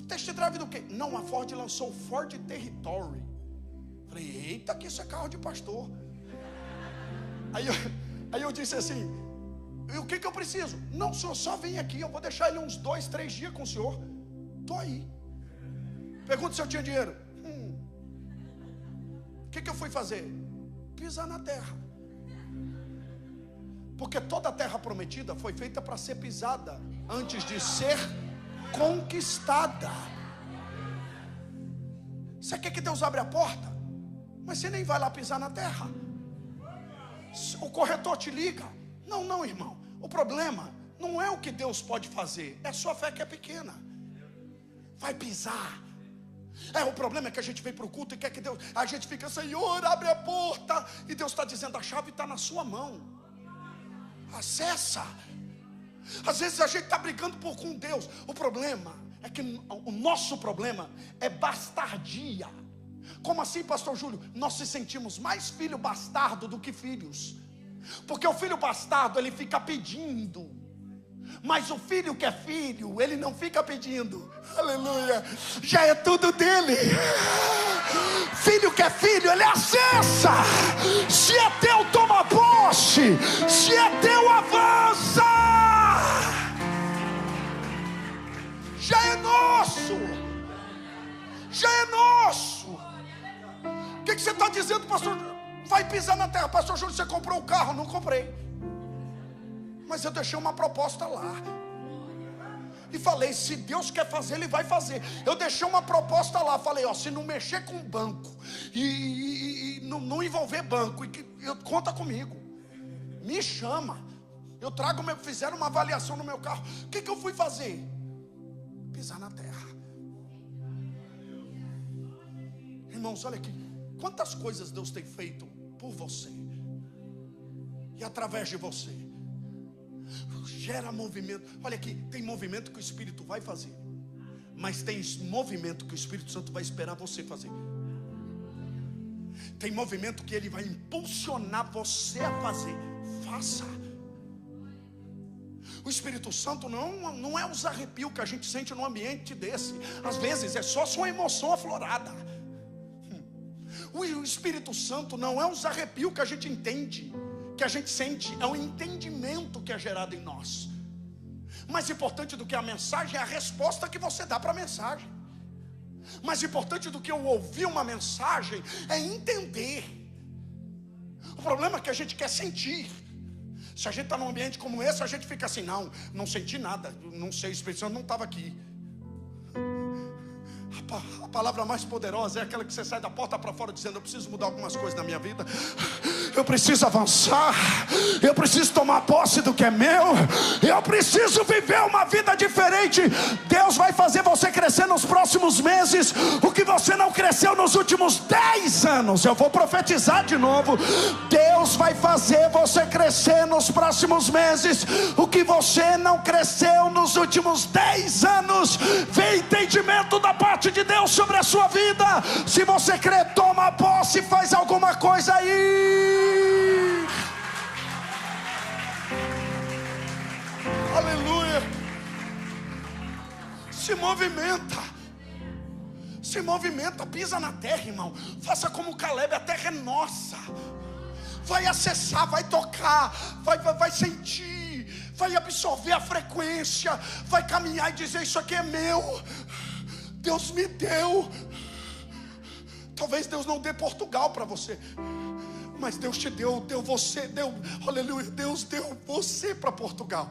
test drive do quê? Não, a Ford lançou o Ford Territory. Falei: eita, que isso é carro de pastor. Aí eu disse assim: e o que eu preciso? Não, o senhor só vem aqui, eu vou deixar ele uns 2, 3 dias com o senhor. Estou aí. Pergunta se eu tinha dinheiro. O que eu fui fazer? Pisar na terra. Porque toda a terra prometida foi feita para ser pisada antes de ser conquistada. Você quer que Deus abra a porta, mas você nem vai lá pisar na terra. O corretor te liga: não, irmão, o problema não é o que Deus pode fazer, é a sua fé que é pequena. Vai pisar. O problema é que a gente vem para o culto e quer que Deus, a gente fica: Senhor, abre a porta, e Deus está dizendo: a chave está na sua mão, acessa. Às vezes a gente está brigando com Deus. O problema é que o nosso problema é bastardia. Como assim, pastor Júlio? Nós se sentimos mais filho bastardo do que filhos. Porque o filho bastardo, ele fica pedindo. Mas o filho que é filho, ele não fica pedindo. Aleluia. Já é tudo dele. Filho que é filho, ele acessa. Se é teu, toma posse. Se é teu, avança. Já é nosso. Já é nosso. O que você está dizendo, pastor? Vai pisar na terra. Pastor Júlio, você comprou o carro? Não comprei. Mas eu deixei uma proposta lá. E falei: se Deus quer fazer, Ele vai fazer. Eu deixei uma proposta lá. Falei: se não mexer com banco e não envolver banco, conta comigo. Me chama. Eu trago fizeram uma avaliação no meu carro. O que eu fui fazer? Pisar na terra. Irmãos, olha aqui. Quantas coisas Deus tem feito por você e através de você. Gera movimento. Olha aqui, tem movimento que o Espírito vai fazer, mas tem movimento que o Espírito Santo vai esperar você fazer. Tem movimento que ele vai impulsionar você a fazer. Faça. O Espírito Santo não é os arrepios que a gente sente num ambiente desse. Às vezes é só sua emoção aflorada. O Espírito Santo não é os arrepios que a gente entende, que a gente sente. É o entendimento que é gerado em nós. Mais importante do que a mensagem é a resposta que você dá para a mensagem. Mais importante do que eu ouvir uma mensagem é entender. O problema é que a gente quer sentir. Se a gente está num ambiente como esse, a gente fica assim: não senti nada, não sei, o Espírito Santo não estava aqui. A palavra mais poderosa é aquela que você sai da porta para fora dizendo: eu preciso mudar algumas coisas na minha vida, eu preciso avançar, eu preciso tomar posse do que é meu, eu preciso viver uma vida diferente. Deus vai fazer você crescer nos próximos meses o que você não cresceu nos últimos 10 anos. Eu vou profetizar de novo: Deus vai fazer você crescer nos próximos meses o que você não cresceu nos últimos 10 anos. Vem entendimento da parte de Deus sobre a sua vida. Se você crê, toma posse, faz alguma coisa aí. Aleluia. Se movimenta, pisa na terra, irmão. Faça como Caleb, a terra é nossa. Vai acessar, vai tocar, vai sentir, vai absorver a frequência, vai caminhar e dizer: isso aqui é meu, Deus me deu. Talvez Deus não dê Portugal para você, mas Deus te deu você, aleluia, Deus deu você para Portugal.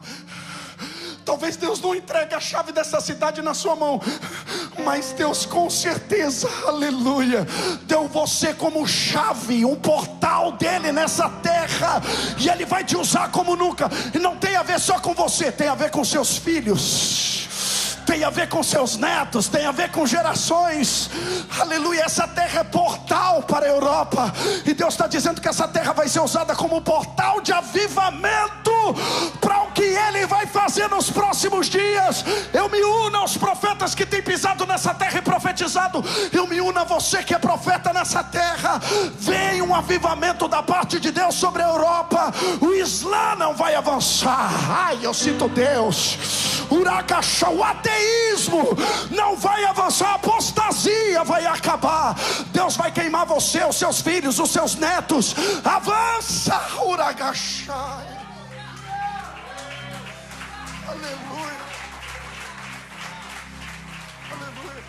Talvez Deus não entregue a chave dessa cidade na sua mão, mas Deus com certeza, aleluia, deu você como chave, um portal dele nessa terra, e ele vai te usar como nunca. E não tem a ver só com você, tem a ver com seus filhos, tem a ver com seus netos, tem a ver com gerações. Aleluia, essa terra é portal para a Europa, e Deus está dizendo que essa terra vai ser usada como um portal de avivamento para o que Ele vai fazer nos próximos dias. Eu me uno aos profetas que têm pisado nessa terra e profetizado. Eu me uno a você que é profeta nessa terra. Vem um avivamento da parte de Deus sobre a Europa. O Islã não vai avançar. Ai, eu sinto Deus. O ateísmo não vai avançar. A apostasia vai acabar. Deus vai queimar você, os seus filhos, os seus netos. Avança, Uragachai. Aleluia. Aleluia.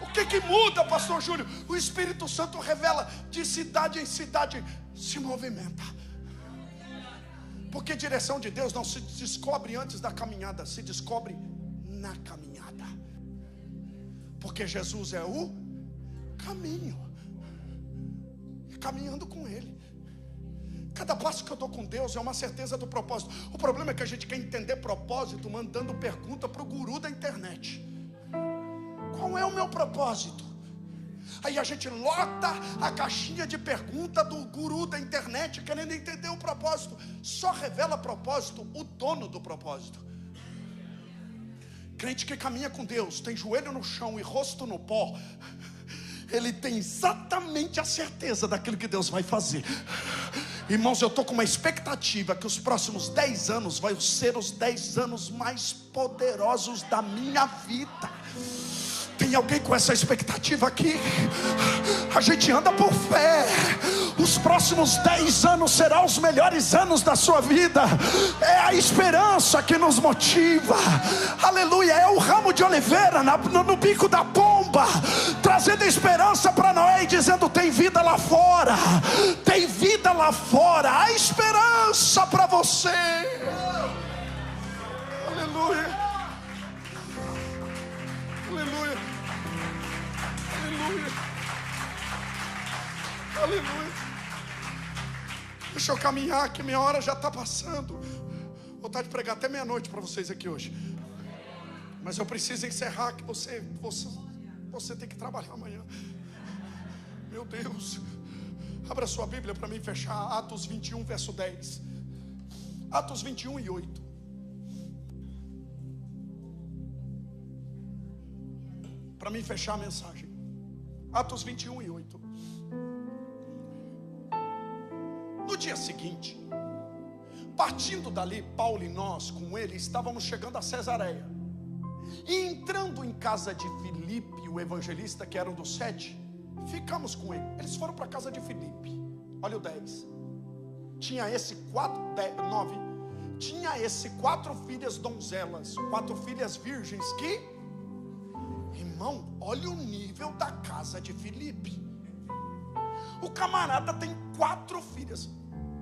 O que muda, pastor Júlio? O Espírito Santo revela de cidade em cidade. Se movimenta. Porque direção de Deus não se descobre antes da caminhada, se descobre na caminhada. Porque Jesus é o caminho. Caminhando com Ele. Cada passo que eu dou com Deus é uma certeza do propósito. O problema é que a gente quer entender propósito mandando pergunta para o guru da internet. Qual é o meu propósito? Aí a gente lota a caixinha de pergunta do guru da internet querendo entender o propósito. Só revela propósito o dono do propósito. Crente que caminha com Deus, tem joelho no chão e rosto no pó, ele tem exatamente a certeza daquilo que Deus vai fazer. Irmãos, eu estou com uma expectativa que os próximos 10 anos vai ser os 10 anos mais poderosos da minha vida. Tem alguém com essa expectativa aqui? A gente anda por fé. Os próximos 10 anos serão os melhores anos da sua vida. É a esperança que nos motiva. Aleluia, é o ramo de oliveira no bico da pomba, trazendo esperança para Noé e dizendo: tem vida lá fora. Tem vida lá fora. Há esperança para você. Aleluia. Aleluia. Aleluia. Aleluia. Deixa eu caminhar, que minha hora já está passando. Vou vontade de pregar até meia-noite para vocês aqui hoje, mas eu preciso encerrar, que você tem que trabalhar amanhã. Meu Deus. Abra sua Bíblia para mim fechar Atos 21, verso 10. Atos 21 e 8. Para mim fechar a mensagem. Atos 21 e 8. No dia seguinte, Partindo dali, Paulo e nós, com ele, estávamos chegando a Cesareia. E entrando em casa de Filipe, o evangelista, que era um dos 7, ficamos com ele. Eles foram para a casa de Filipe. Olha o 10. Tinha esse 9. Tinha esse 4 filhas donzelas, 4 filhas virgens que... Irmão, olha o nível da casa de Filipe. O camarada tem 4 filhas.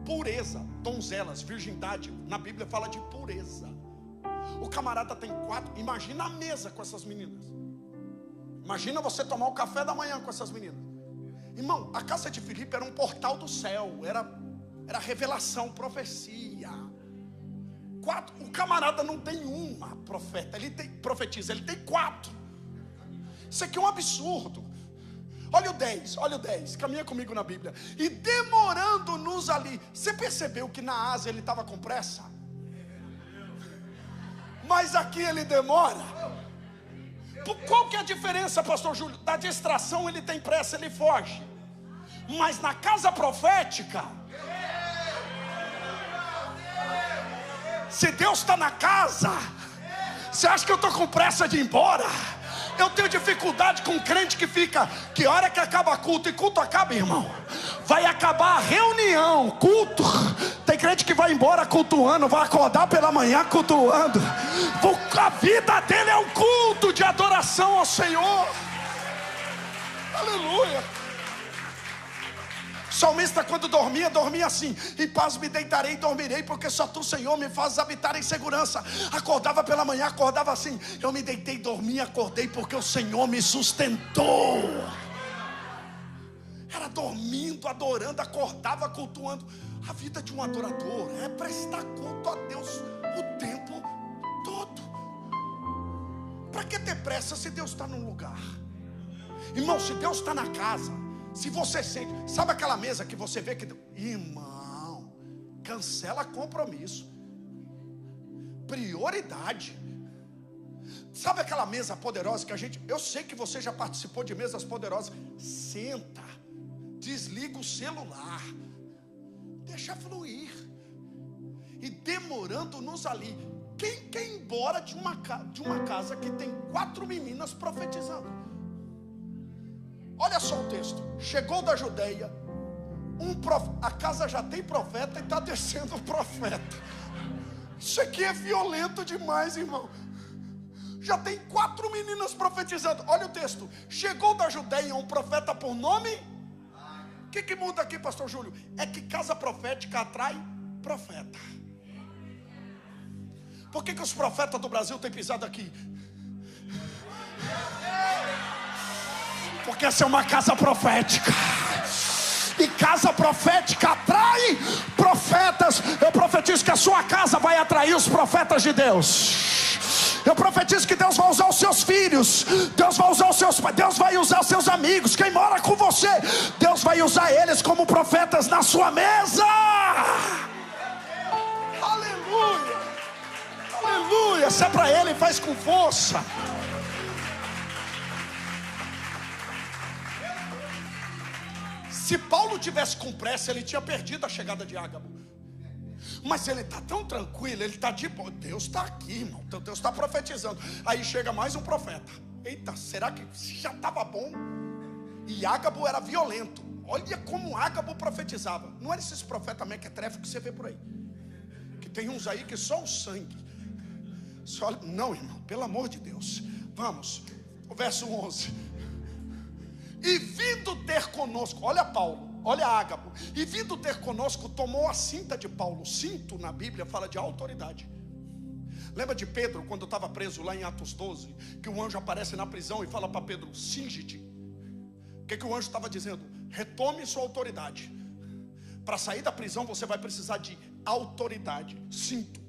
Pureza, donzelas, virgindade. Na Bíblia fala de pureza. O camarada tem 4. Imagina a mesa com essas meninas. Imagina você tomar o café da manhã com essas meninas. Irmão, a casa de Filipe era um portal do céu. Era revelação, profecia. 4. O camarada não tem uma profeta. Ele tem profetiza, ele tem 4. Isso aqui é um absurdo. Olha o 10, caminha comigo na Bíblia. E demorando-nos ali. Você percebeu que na Ásia ele estava com pressa? Mas aqui ele demora. Qual que é a diferença, pastor Júlio? Da distração ele tem pressa, ele foge. Mas na casa profética, se Deus está na casa, você acha que eu estou com pressa de ir embora? Eu tenho dificuldade com crente que fica, que hora que acaba culto, e culto acaba, irmão, vai acabar a reunião, culto. Tem crente que vai embora cultuando, vai acordar pela manhã cultuando. A vida dele é um culto de adoração ao Senhor. Aleluia. O salmista, quando dormia assim: em paz me deitarei e dormirei, porque só tu, Senhor, me fazes habitar em segurança. Acordava pela manhã, acordava assim: eu me deitei, dormi, acordei, porque o Senhor me sustentou. Era dormindo, adorando, acordava, cultuando. A vida de um adorador é prestar culto a Deus o tempo todo. Para que ter pressa se Deus está num lugar? Irmão, se Deus está na casa, se você sente, sabe aquela mesa que você vê que... Irmão, cancela compromisso. Prioridade. Sabe aquela mesa poderosa que a gente... Eu sei que você já participou de mesas poderosas. Senta, desliga o celular, deixa fluir. E demorando-nos ali. Quem quer ir embora de uma casa que tem 4 meninas profetizando? Olha só o texto. Chegou da Judeia, a casa já tem profeta e está descendo o profeta. Isso aqui é violento demais, irmão. Já tem 4 meninas profetizando. Olha o texto. Chegou da Judeia um profeta por nome. O que muda aqui, pastor Júlio? É que casa profética atrai profeta. Por que os profetas do Brasil têm pisado aqui? Porque essa é uma casa profética. E casa profética atrai profetas. Eu profetizo que a sua casa vai atrair os profetas de Deus. Eu profetizo que Deus vai usar os seus filhos, Deus vai usar os seus pais, Deus vai usar os seus amigos, quem mora com você, Deus vai usar eles como profetas na sua mesa. Aleluia. Aleluia. Se é para Ele, faz com força. Se Paulo tivesse com pressa, ele tinha perdido a chegada de Ágabo. Mas ele está tão tranquilo, ele está de boa. Deus está aqui, irmão. Deus está profetizando. Aí chega mais um profeta. Eita, será que já estava bom? E Ágabo era violento. Olha como Ágabo profetizava. Não era esses profetas mequetrefe que você vê por aí. Que tem uns aí que só o sangue. Não, irmão, pelo amor de Deus. Vamos, o verso 11. E vindo ter conosco, olha Paulo, olha Ágabo. E vindo ter conosco, tomou a cinta de Paulo. Cinto na Bíblia fala de autoridade. Lembra de Pedro quando estava preso lá em Atos 12, que o anjo aparece na prisão e fala para Pedro: cinge-te. O que o anjo estava dizendo? Retome sua autoridade. Para sair da prisão você vai precisar de autoridade. Cinto.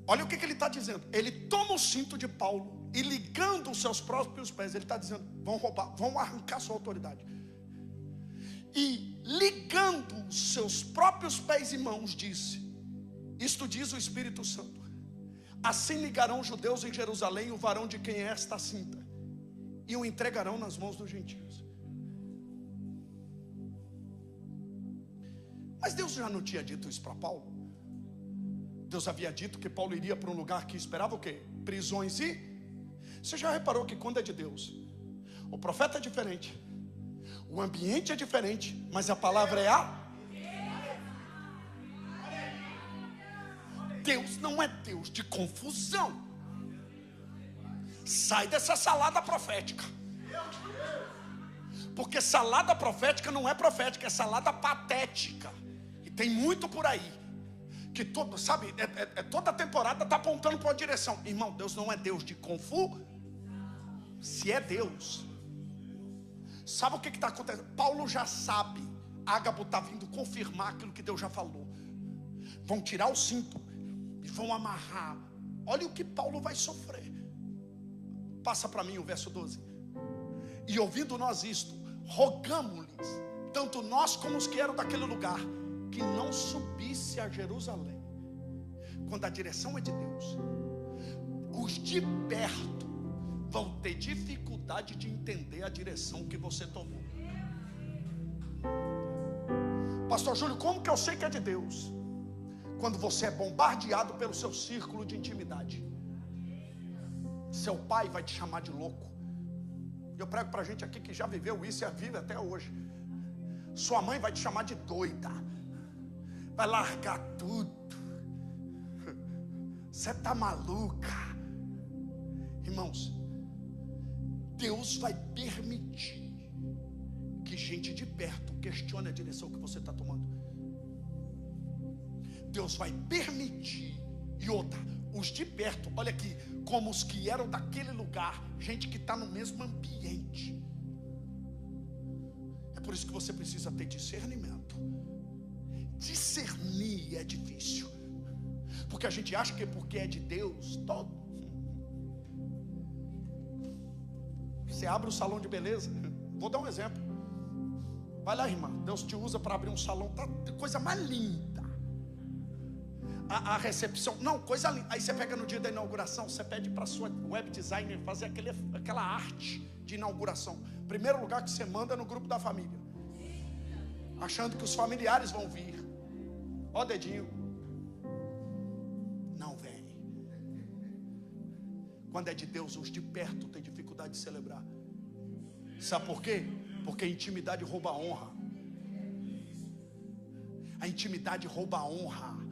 Olha o que ele está dizendo. Ele toma o cinto de Paulo e, ligando os seus próprios pés, ele está dizendo: vão roubar, vão arrancar sua autoridade. E ligando os seus próprios pés e mãos, disse: isto diz o Espírito Santo: assim ligarão os judeus em Jerusalém o varão de quem é esta cinta, e o entregarão nas mãos dos gentios. Mas Deus já não tinha dito isso para Paulo? Deus havia dito que Paulo iria para um lugar que esperava o quê? Prisões e... Você já reparou que quando é de Deus, o profeta é diferente, o ambiente é diferente, mas a palavra é a... Deus não é Deus de confusão. Sai dessa salada profética. Porque salada profética não é profética, é salada patética. E tem muito por aí que todo, sabe, toda temporada está apontando para uma direção. Irmão, Deus não é Deus de confusão. Se é Deus, sabe o que está acontecendo? Paulo já sabe. Ágabo está vindo confirmar aquilo que Deus já falou. Vão tirar o cinto e vão amarrar. Olha o que Paulo vai sofrer. Passa para mim o verso 12. E ouvindo nós isto, rogamo-lhes, tanto nós como os que eram daquele lugar, que não subisse a Jerusalém. Quando a direção é de Deus, os de perto vão ter dificuldade de entender a direção que você tomou. Pastor Júlio, como que eu sei que é de Deus? Quando você é bombardeado pelo seu círculo de intimidade. Seu pai vai te chamar de louco. Eu prego para gente aqui que já viveu isso e vive até hoje. Sua mãe vai te chamar de doida. Vai largar tudo. Você está maluca. Irmãos, Deus vai permitir que gente de perto questione a direção que você está tomando. Deus vai permitir. E outra, os de perto, olha aqui, como os que eram daquele lugar, gente que está no mesmo ambiente. É por isso que você precisa ter discernimento. Discernir é difícil, porque a gente acha que porque é de Deus, todo. Você abre o salão de beleza, vou dar um exemplo. Vai lá, irmã, Deus te usa para abrir um salão, tá, coisa mais linda. A recepção, não, coisa linda. Aí você pega no dia da inauguração, você pede para a sua web designer fazer aquela arte de inauguração. Primeiro lugar que você manda é no grupo da família, achando que os familiares vão vir. Ó dedinho, não vem. Quando é de Deus, os de perto têm dificuldade de celebrar. Sabe por quê? Porque a intimidade rouba a honra. A intimidade rouba a honra.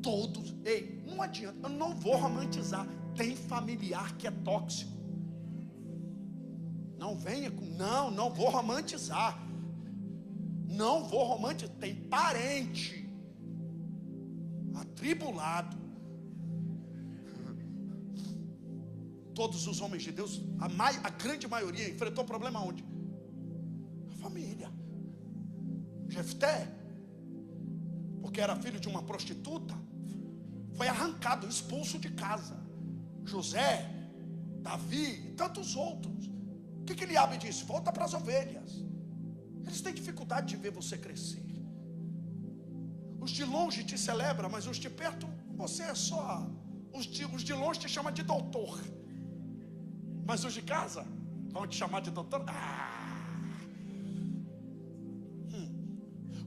Todos, ei, não adianta, eu não vou romantizar. Tem familiar que é tóxico. Não venha com, não vou romantizar. Não vou romantizar. Tem parente atribulado. Todos os homens de Deus, a grande maioria enfrentou problema onde? A família. Jefté, porque era filho de uma prostituta, foi arrancado, expulso de casa. José, Davi e tantos outros. O que Eliabe disse? Volta para as ovelhas. Eles têm dificuldade de ver você crescer. Os de longe te celebram, mas os de perto, você é só. Os de longe te chamam de doutor, mas os de casa vão te chamar de doutor.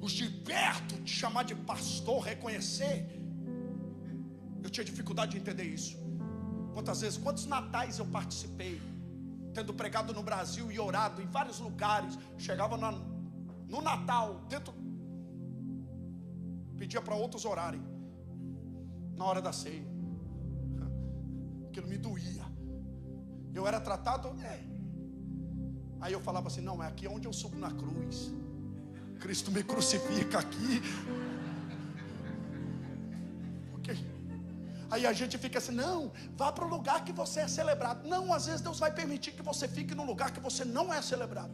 Os de perto te chamar de pastor, reconhecer. Eu tinha dificuldade de entender isso. Quantos natais eu participei, tendo pregado no Brasil e orado em vários lugares. Chegava no Natal, pedia para outros orarem na hora da ceia. Aquilo me doía. Eu era tratado, aí eu falava assim, não, é aqui onde eu subo na cruz. Cristo me crucifica aqui. Aí a gente fica assim, não, vá para o lugar que você é celebrado. Não, às vezes Deus vai permitir que você fique num lugar que você não é celebrado.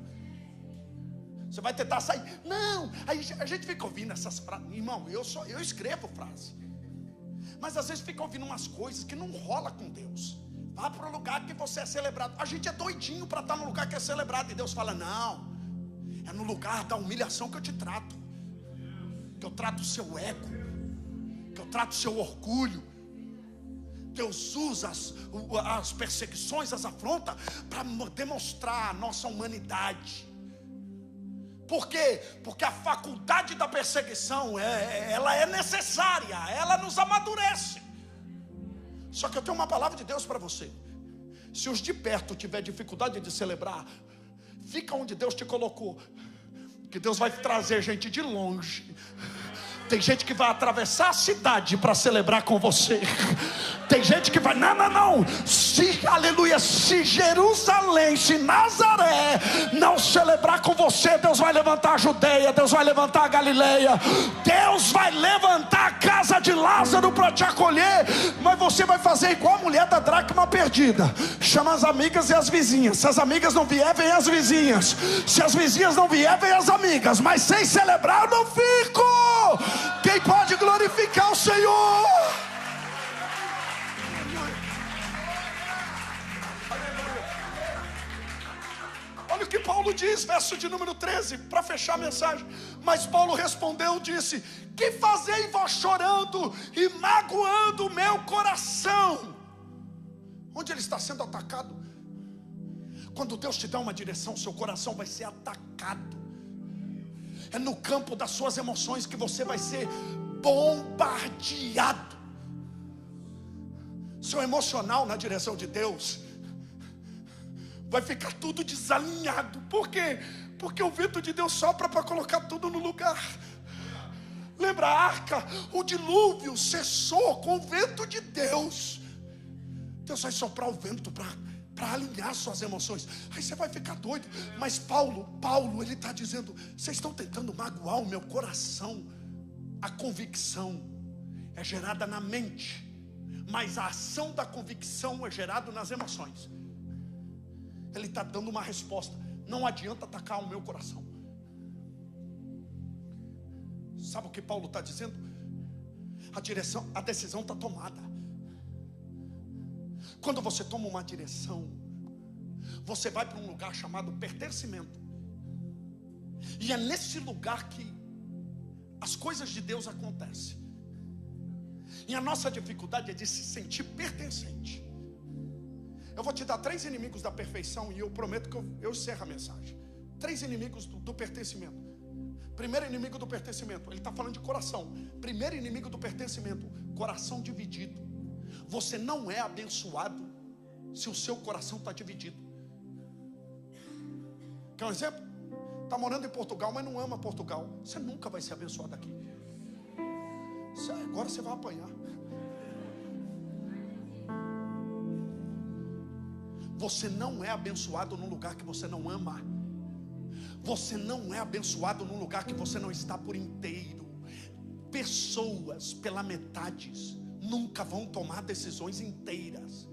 Você vai tentar sair. Não, aí a gente fica ouvindo essas frases. Irmão, eu escrevo frase, mas às vezes fica ouvindo umas coisas que não rola com Deus. Vá para o lugar que você é celebrado. A gente é doidinho para estar no lugar que é celebrado. E Deus fala, não, é no lugar da humilhação que eu te trato, que eu trato o seu ego, que eu trato o seu orgulho. Deus usa as perseguições, as afrontas, para demonstrar a nossa humanidade. Por quê? Porque a faculdade da perseguição, ela é necessária, ela nos amadurece. Só que eu tenho uma palavra de Deus para você. Se os de perto tiver dificuldade de celebrar, fica onde Deus te colocou, que Deus vai trazer gente de longe. Tem gente que vai atravessar a cidade para celebrar com você. Tem gente que vai, não. Aleluia, se Jerusalém, se Nazaré não celebrar com você, Deus vai levantar a Judeia, Deus vai levantar a Galileia, Deus vai levantar a casa de Lázaro para te acolher. Mas você vai fazer igual a mulher da dracma perdida. Chama as amigas e as vizinhas. Se as amigas não vier, vem as vizinhas. Se as vizinhas não vier, vem as amigas. Mas sem celebrar eu não fico. Quem pode glorificar o Senhor? Olha o que Paulo diz, verso de número 13, para fechar a mensagem. Mas Paulo respondeu, disse: que fazei vós chorando e magoando o meu coração? Onde ele está sendo atacado? Quando Deus te dá uma direção, seu coração vai ser atacado. É no campo das suas emoções que você vai ser bombardeado. Seu emocional na direção de Deus vai ficar tudo desalinhado. Por quê? Porque o vento de Deus sopra para colocar tudo no lugar. Lembra a arca? O dilúvio cessou com o vento de Deus. Deus vai soprar o vento para alinhar suas emoções. Aí você vai ficar doido. Mas Paulo, ele está dizendo: vocês estão tentando magoar o meu coração. A convicção é gerada na mente, mas a ação da convicção é gerada nas emoções. Ele está dando uma resposta. Não adianta atacar o meu coração. Sabe o que Paulo está dizendo? A decisão está tomada. Quando você toma uma direção, você vai para um lugar chamado pertencimento. E é nesse lugar que as coisas de Deus acontecem. E a nossa dificuldade é de se sentir pertencente. Eu vou te dar 3 inimigos da perfeição, e eu prometo que eu encerro a mensagem. 3 inimigos do pertencimento. Primeiro inimigo do pertencimento, ele está falando de coração. Primeiro inimigo do pertencimento: coração dividido. Você não é abençoado se o seu coração está dividido. Quer um exemplo? Está morando em Portugal, mas não ama Portugal. Você nunca vai ser abençoado aqui. Agora você vai apanhar. Você não é abençoado num lugar que você não ama. Você não é abençoado num lugar que você não está por inteiro. Pessoas pela metade nunca vão tomar decisões inteiras.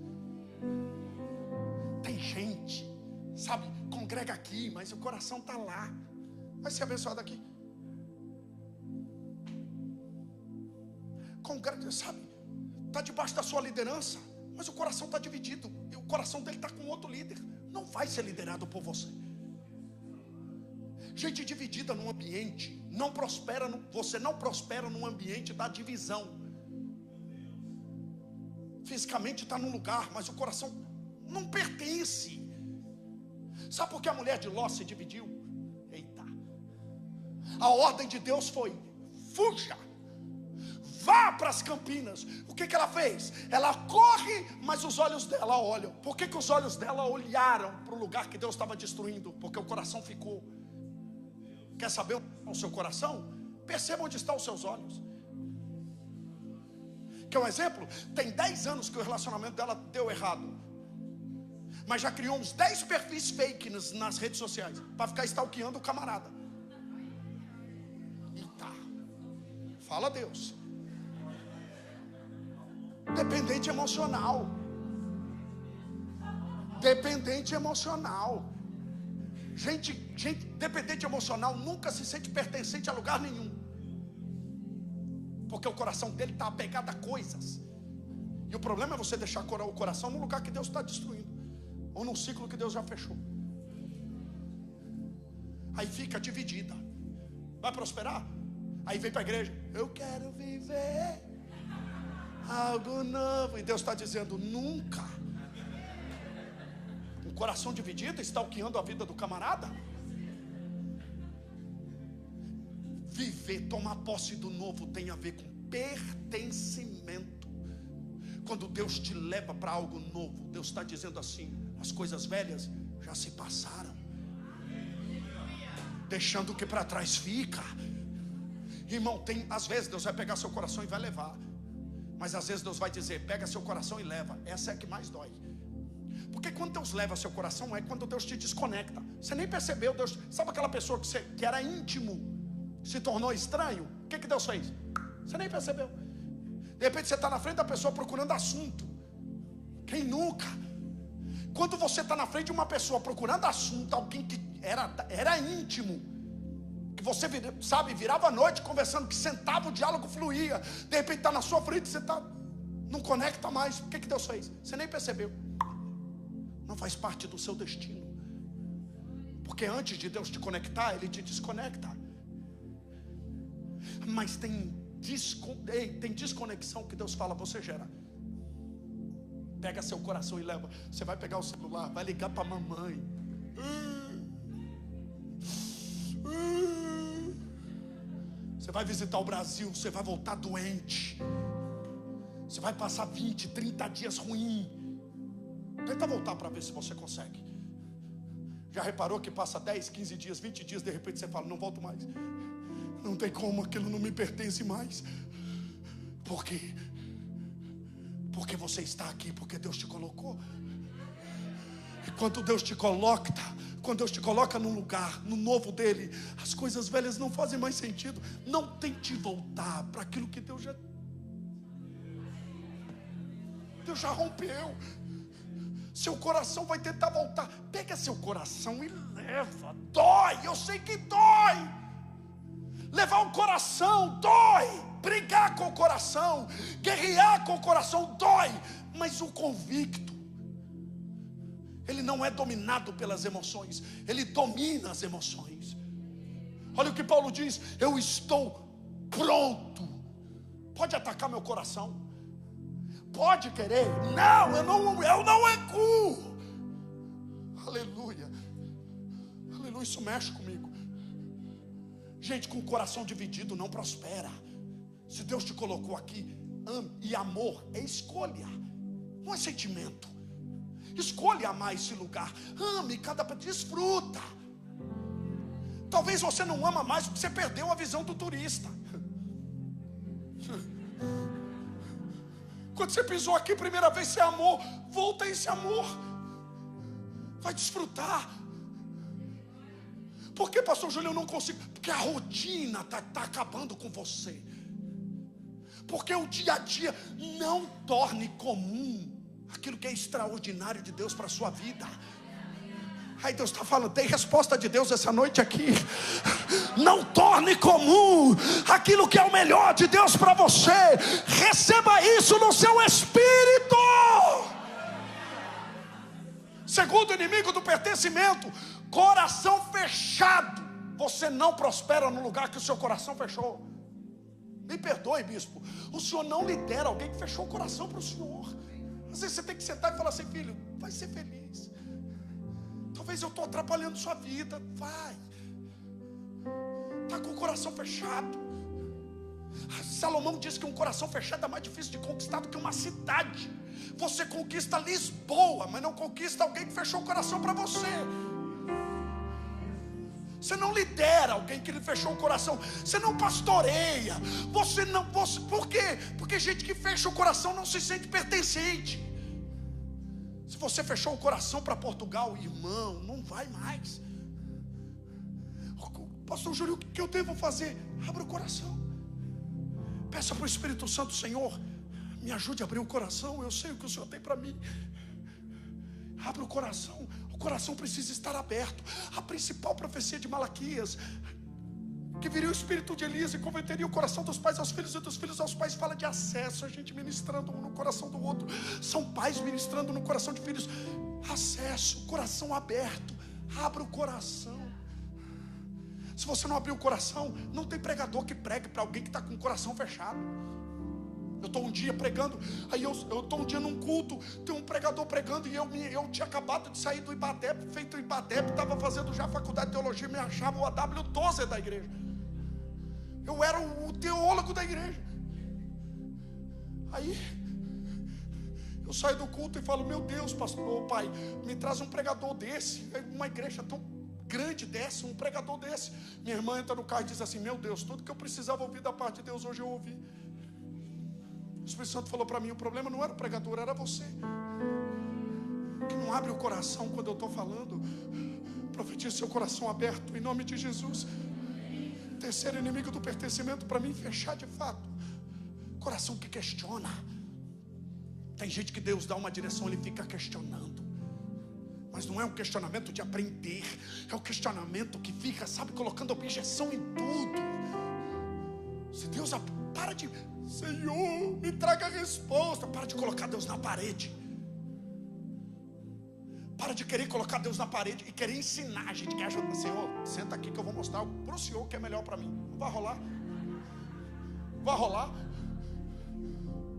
Tem gente, sabe, congrega aqui, mas o coração está lá. Vai ser abençoado aqui. Congrega, sabe, está debaixo da sua liderança, mas o coração está dividido. E o coração dele está com outro líder. Não vai ser liderado por você. Gente dividida num ambiente não prospera. Você não prospera num ambiente da divisão. Fisicamente está num lugar, mas o coração não pertence. Sabe por que a mulher de Ló se dividiu? Eita! A ordem de Deus foi: fuja, vá para as campinas. O que ela fez? Ela corre, mas os olhos dela olham. Por que os olhos dela olharam para o lugar que Deus estava destruindo? Porque o coração ficou. Quer saber o seu coração? Perceba onde estão os seus olhos. Quer um exemplo? Tem 10 anos que o relacionamento dela deu errado, mas já criou uns 10 perfis fake nas redes sociais para ficar stalkeando o camarada. Eita, fala Deus. Dependente emocional. Dependente emocional. Gente dependente emocional nunca se sente pertencente a lugar nenhum, porque o coração dele está apegado a coisas. E o problema é você deixar o coração no lugar que Deus está destruindo, ou num ciclo que Deus já fechou. Aí fica dividida. Vai prosperar? Aí vem para a igreja: eu quero viver algo novo. E Deus está dizendo: nunca. Um coração dividido, stalkeando a vida do camarada. Viver, tomar posse do novo tem a ver com pertencimento. Quando Deus te leva para algo novo, Deus está dizendo assim: as coisas velhas já se passaram, deixando o que para trás fica. Irmão, às vezes Deus vai pegar seu coração e vai levar, mas às vezes Deus vai dizer: pega seu coração e leva. Essa é a que mais dói. Porque quando Deus leva seu coração, é quando Deus te desconecta. Você nem percebeu. Deus, sabe aquela pessoa que era íntimo, se tornou estranho? O que Deus fez? Você nem percebeu. De repente você está na frente da pessoa procurando assunto. Quem nunca? Quando você está na frente de uma pessoa procurando assunto, alguém que era íntimo, que você virava a noite conversando, que sentava, o diálogo fluía, de repente está na sua frente, você não conecta mais. O que Deus fez? Você nem percebeu. Não faz parte do seu destino. Porque antes de Deus te conectar, Ele te desconecta. Mas tem desconexão que Deus fala: você gera. Pega seu coração e leva. Você vai pegar o celular, vai ligar para a mamãe. Você vai visitar o Brasil, você vai voltar doente. Você vai passar 20, 30 dias ruim. Tenta voltar para ver se você consegue. Já reparou que passa 10, 15 dias, 20 dias, de repente você fala: não volto mais. Não tem como, aquilo não me pertence mais. Por quê? Porque você está aqui, porque Deus te colocou. E quando Deus te coloca num lugar, no novo dele, as coisas velhas não fazem mais sentido. Não tente voltar para aquilo que Deus já rompeu. Seu coração vai tentar voltar. Pega seu coração e leva. Dói, eu sei que dói. Levar o coração dói. Brigar com o coração, guerrear com o coração dói. Mas o convicto, ele não é dominado pelas emoções, ele domina as emoções. Olha o que Paulo diz: eu estou pronto. Pode atacar meu coração, pode querer. Não, eu não recuo. Aleluia, aleluia. Isso mexe comigo. Gente com o coração dividido não prospera. Se Deus te colocou aqui, ame. E amor é escolha, não é sentimento. Escolha amar esse lugar. Ame cada pessoa, desfruta. Talvez você não ama mais porque você perdeu a visão do turista. Quando você pisou aqui primeira vez, você amou. Volta esse amor. Vai desfrutar. Por que, pastor Júlio, eu não consigo? Porque a rotina está acabando com você. Porque o dia a dia não torne comum aquilo que é extraordinário de Deus para a sua vida. Aí Deus está falando, tem resposta de Deus essa noite aqui. Não torne comum aquilo que é o melhor de Deus para você. Receba isso no seu espírito. Segundo inimigo do pertencimento, coração fechado. Você não prospera no lugar que o seu coração fechou. Me perdoe, bispo, o senhor não lidera alguém que fechou o coração para o senhor. Às vezes você tem que sentar e falar assim: filho, vai ser feliz. Talvez eu estou atrapalhando sua vida. Vai. Está com o coração fechado. Salomão diz que um coração fechado é mais difícil de conquistar do que uma cidade. Você conquista Lisboa, mas não conquista alguém que fechou o coração para você. Você não lidera alguém que lhe fechou o coração. Você não pastoreia. Por quê? Porque gente que fecha o coração não se sente pertencente. Se você fechou o coração para Portugal, irmão, não vai mais. Pastor Júlio, o que eu devo fazer? Abra o coração. Peça para o Espírito Santo: Senhor, me ajude a abrir o coração. Eu sei o que o Senhor tem para mim. Abra o coração. O coração precisa estar aberto. A principal profecia de Malaquias, que viria o espírito de Elias e converteria o coração dos pais aos filhos e dos filhos aos pais, fala de acesso. A gente ministrando um no coração do outro. São pais ministrando no coração de filhos. Acesso, coração aberto. Abra o coração. Se você não abrir o coração, não tem pregador que pregue para alguém que está com o coração fechado. Eu estou um dia pregando, aí eu estou um dia num culto, tem um pregador pregando, e eu tinha acabado de sair do IBADEP, feito o IBADEP, estava fazendo já a faculdade de teologia, me achava o AW12 da igreja. Eu era o teólogo da igreja. Aí eu saio do culto e falo: meu Deus, pastor, pai, me traz um pregador desse. Uma igreja tão grande dessa, um pregador desse. Minha irmã entra no carro e diz assim: meu Deus, tudo que eu precisava ouvir da parte de Deus hoje eu ouvi. O Espírito Santo falou para mim: o problema não era o pregador, era você, que não abre o coração quando eu estou falando. Profetiza seu coração aberto em nome de Jesus. Terceiro inimigo do pertencimento para mim, fechar de fato. Coração que questiona. Tem gente que Deus dá uma direção, ele fica questionando. Mas não é um questionamento de aprender, é um questionamento que fica, sabe, colocando objeção em tudo. Se Deus para de, Senhor, me traga a resposta. Para de colocar Deus na parede. Para de querer colocar Deus na parede e querer ensinar a gente que acha: Senhor, senta aqui que eu vou mostrar para o Senhor que é melhor para mim. Não vai rolar. Vai rolar.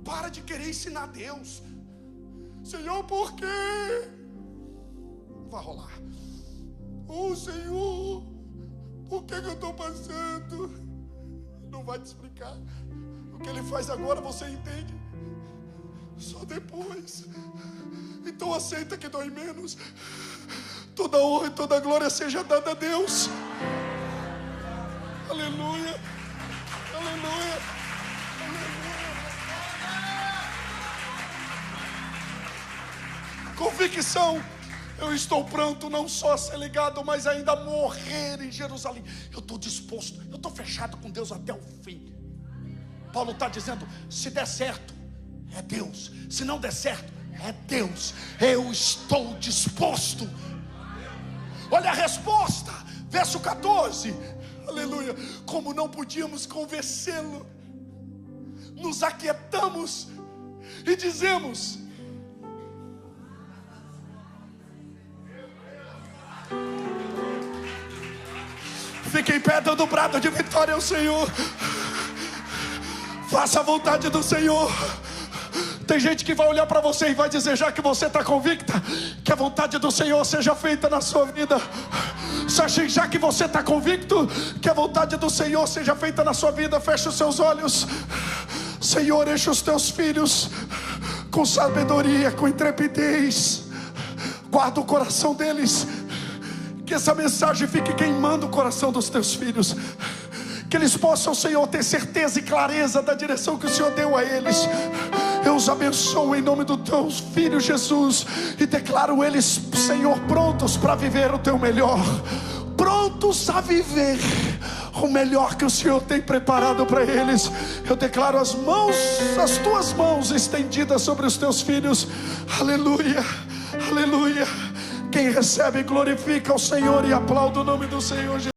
Para de querer ensinar Deus. Senhor, por quê? Não vai rolar. Oh, Senhor, por que eu estou passando? Não vai te explicar. O que Ele faz agora você entende só depois. Então aceita que dói menos. Toda honra e toda glória seja dada a Deus. Aleluia. Aleluia. Aleluia. Convicção: eu estou pronto não só a ser ligado, mas ainda a morrer em Jerusalém. Eu estou disposto, eu estou fechado com Deus até o fim. Paulo está dizendo: se der certo, é Deus. Se não der certo, é Deus. Eu estou disposto. Olha a resposta, verso 14. Aleluia. Como não podíamos convencê-lo, nos aquietamos e dizemos: fique em pé dando brado de vitória ao Senhor. Faça a vontade do Senhor. Tem gente que vai olhar para você e vai dizer, já que você está convicta, que a vontade do Senhor seja feita na sua vida. Já que você está convicto, que a vontade do Senhor seja feita na sua vida. Feche os seus olhos. Senhor, enche os teus filhos com sabedoria, com intrepidez. Guarda o coração deles. Que essa mensagem fique queimando o coração dos teus filhos. Que eles possam, Senhor, ter certeza e clareza da direção que o Senhor deu a eles. Eu os abençoo em nome do teu Filho Jesus e declaro eles, Senhor, prontos para viver o teu melhor. Prontos a viver o melhor que o Senhor tem preparado para eles. Eu declaro as tuas mãos estendidas sobre os teus filhos. Aleluia, aleluia. Quem recebe glorifica o Senhor e aplaude o nome do Senhor Jesus.